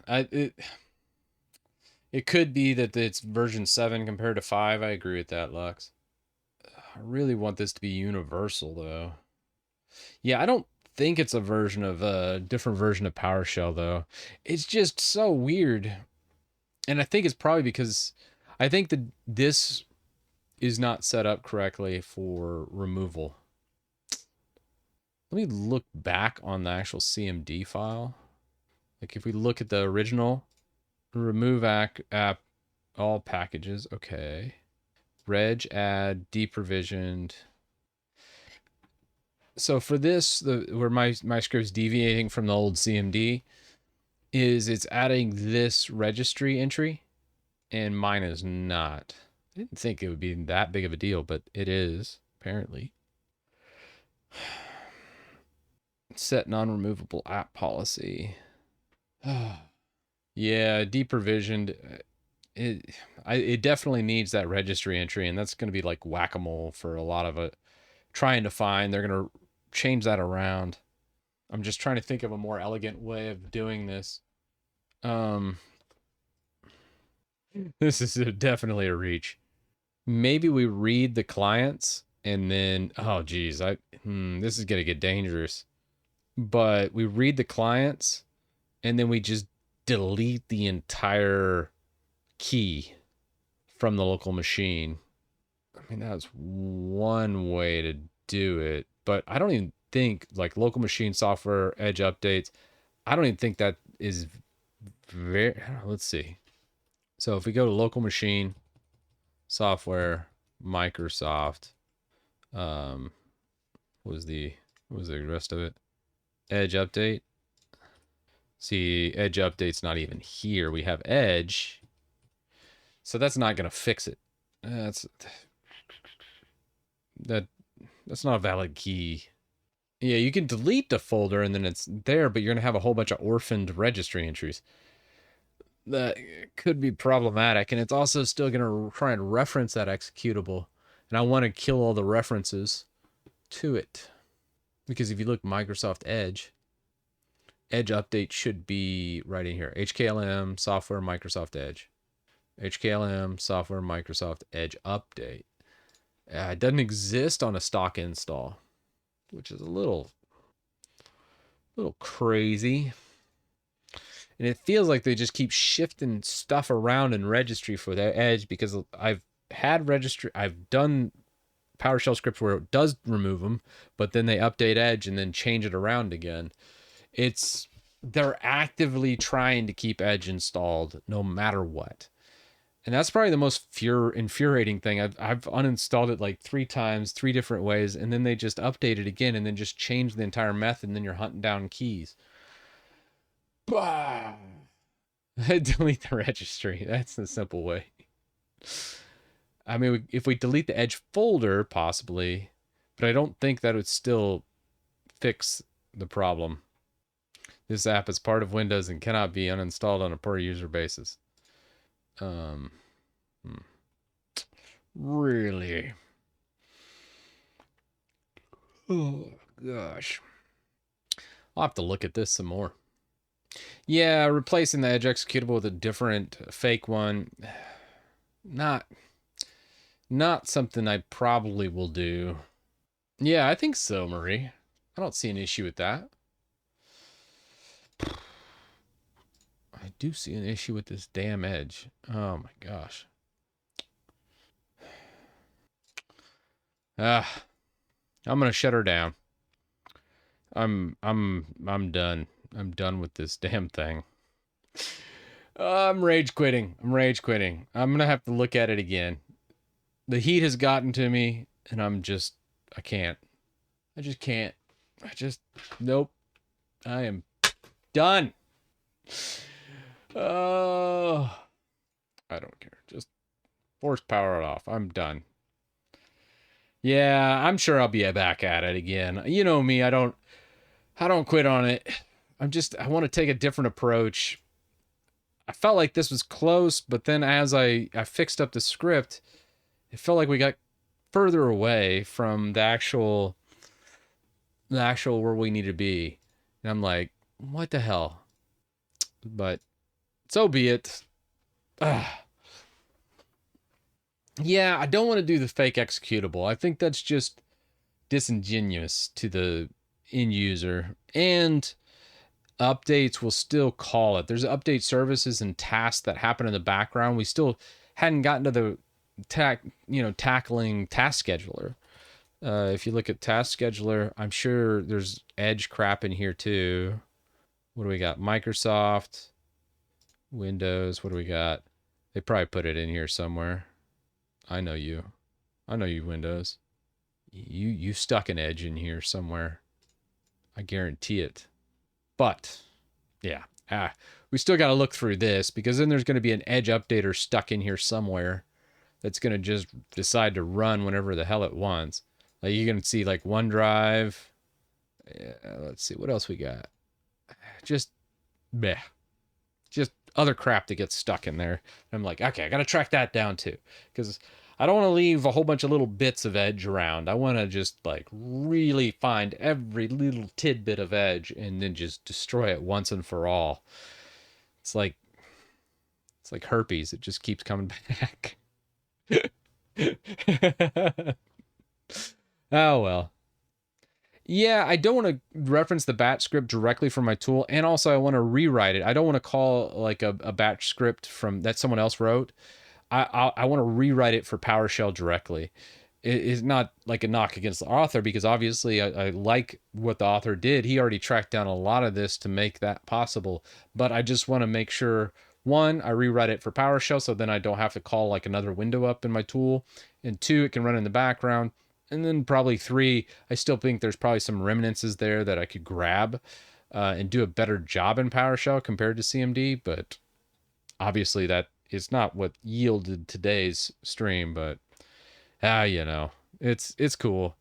it could be that it's version 7 compared to 5. I agree with that, Lux. I really want this to be universal, though. Yeah, I don't think it's a different version of PowerShell, though. It's just so weird. And I think it's probably because I think that this is not set up correctly for removal. Let me look back on the actual CMD file. Like if we look at the original remove app all packages. Okay. Reg add deprovisioned. So for this, where my script's deviating from the old CMD is it's adding this registry entry, and mine is not. I didn't think it would be that big of a deal, but it is, apparently. Set non-removable app policy. Yeah, deprovisioned. It definitely needs that registry entry, and that's going to be like whack-a-mole for a lot of it. Trying to find, they're going to change that around. I'm just trying to think of a more elegant way of doing this. This is definitely a reach. Maybe we read the clients and then, oh geez, this is gonna get dangerous. But we read the clients and then we just delete the entire key from the local machine. I mean, that's one way to do it, but I don't even think like local machine software edge updates. I don't even think that is very. Let's see. So if we go to local machine software, Microsoft, what was the rest of it? Edge update. See, Edge update's not even here. We have Edge, so that's not gonna fix it. That's not a valid key. Yeah, you can delete the folder and then it's there, but you're gonna have a whole bunch of orphaned registry entries. That could be problematic, and it's also still gonna try and reference that executable, and I want to kill all the references to it. Because if you look Microsoft Edge update should be right in here. HKLM software Microsoft Edge. HKLM software Microsoft Edge update. It doesn't exist on a stock install, which is a little crazy. And it feels like they just keep shifting stuff around in registry for their Edge, because I've done PowerShell scripts where it does remove them, but then they update Edge and then change it around again. They're actively trying to keep Edge installed no matter what. And that's probably the most infuriating thing. I've uninstalled it like 3 times, 3 different ways, and then they just update it again and then just change the entire method, and then you're hunting down keys. Bah! Delete the registry. That's the simple way. I mean, if we delete the Edge folder, possibly, but I don't think that would still fix the problem. This app is part of Windows and cannot be uninstalled on a per user basis. Really? Oh, gosh. I'll have to look at this some more. Yeah, replacing the Edge executable with a different fake one. Not something I probably will do. Yeah, I think so, Marie. I don't see an issue with that. I do see an issue with this damn Edge. Oh my gosh. I'm gonna shut her down. I'm done. I'm done with this damn thing. I'm rage quitting. I'm gonna have to look at it again. The heat has gotten to me, and I can't. I just can't. Nope. I am done. Oh, I don't care. Just force power it off. I'm done. Yeah, I'm sure I'll be back at it again. You know me, I don't quit on it. I want to take a different approach. I felt like this was close, but then as I fixed up the script, it felt like we got further away from the actual where we need to be. And I'm like, what the hell? But so be it. Yeah, I don't want to do the fake executable. I think that's just disingenuous to the end user. And updates will still call it. There's update services and tasks that happen in the background. We still hadn't gotten to the tackling task scheduler. If you look at task scheduler, I'm sure there's Edge crap in here too. What do we got? Microsoft Windows, what do we got? They probably put it in here somewhere. I know you. I know you, Windows. You stuck an edge in here somewhere. I guarantee it. But yeah, we still got to look through this, because then there's going to be an edge updater stuck in here somewhere that's going to just decide to run whenever the hell it wants. Like you can see like OneDrive. Yeah, let's see what else we got. Just bleh, just other crap that gets stuck in there. I'm like, okay, I got to track that down too, because I don't want to leave a whole bunch of little bits of edge around. I want to just like really find every little tidbit of edge and then just destroy it once and for all. It's like herpes. It just keeps coming back. Oh well. Yeah, I don't want to reference the batch script directly from my tool, and also I want to rewrite it. I don't want to call like a batch script from that someone else wrote. I want to rewrite it for PowerShell directly. It is not like a knock against the author, because obviously I like what the author did. He already tracked down a lot of this to make that possible, but I just want to make sure, one, I rewrite it for PowerShell so then I don't have to call like another window up in my tool, and two, it can run in the background. And then probably three, I still think there's probably some remnants there that I could grab and do a better job in PowerShell compared to CMD. But obviously that is not what yielded today's stream. But you know, it's cool.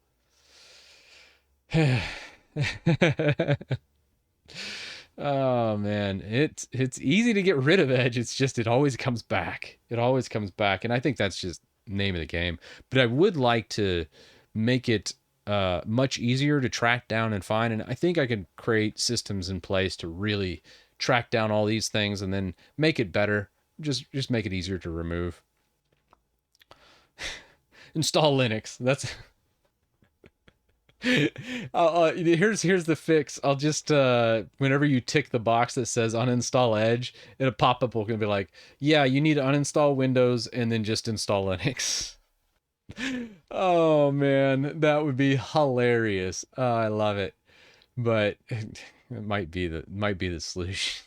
Oh man, it's easy to get rid of edge. It's just it always comes back. It always comes back, and I think that's just name of the game. But I would like to make it much easier to track down and find, and I think I can create systems in place to really track down all these things and then make it better. Just make it easier to remove. Install Linux. That's here's the fix. I'll just whenever you tick the box that says uninstall Edge, it'll pop up. Will be like, yeah, you need to uninstall Windows and then just install Linux. Oh man, that would be hilarious. Oh, I love it. But it might be the solution.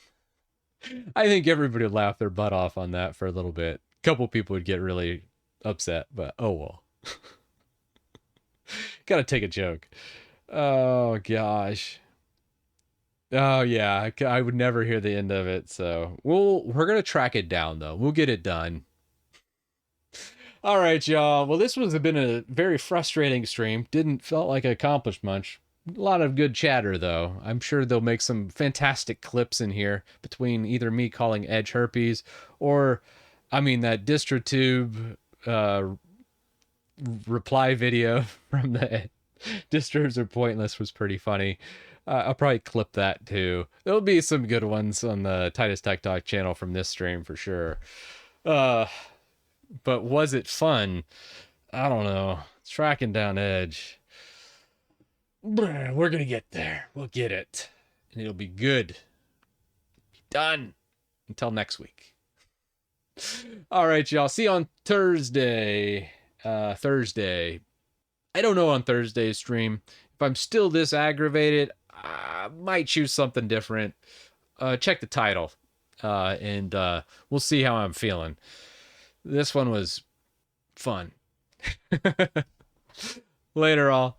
I think everybody would laugh their butt off on that for a little bit. A couple people would get really upset, but oh well. Gotta take a joke. Oh gosh. Oh yeah, I would never hear the end of it. So we're gonna track it down though. We'll get it done. All right, y'all. Well, this was been a very frustrating stream. Didn't felt like I accomplished much. A lot of good chatter though. I'm sure they'll make some fantastic clips in here between either me calling Edge herpes or, I mean, that DistroTube reply video from the distros are pointless was pretty funny. I'll probably clip that too. There'll be some good ones on the Titus Tech Talk channel from this stream for sure. But was it fun? I don't know. Tracking down Edge. We're gonna get there. We'll get it. And it'll be good. Be done. Until next week. All right, y'all. See you on Thursday. Thursday. I don't know on Thursday's stream. If I'm still this aggravated, I might choose something different. Check the title. And we'll see how I'm feeling. This one was fun. Later, all.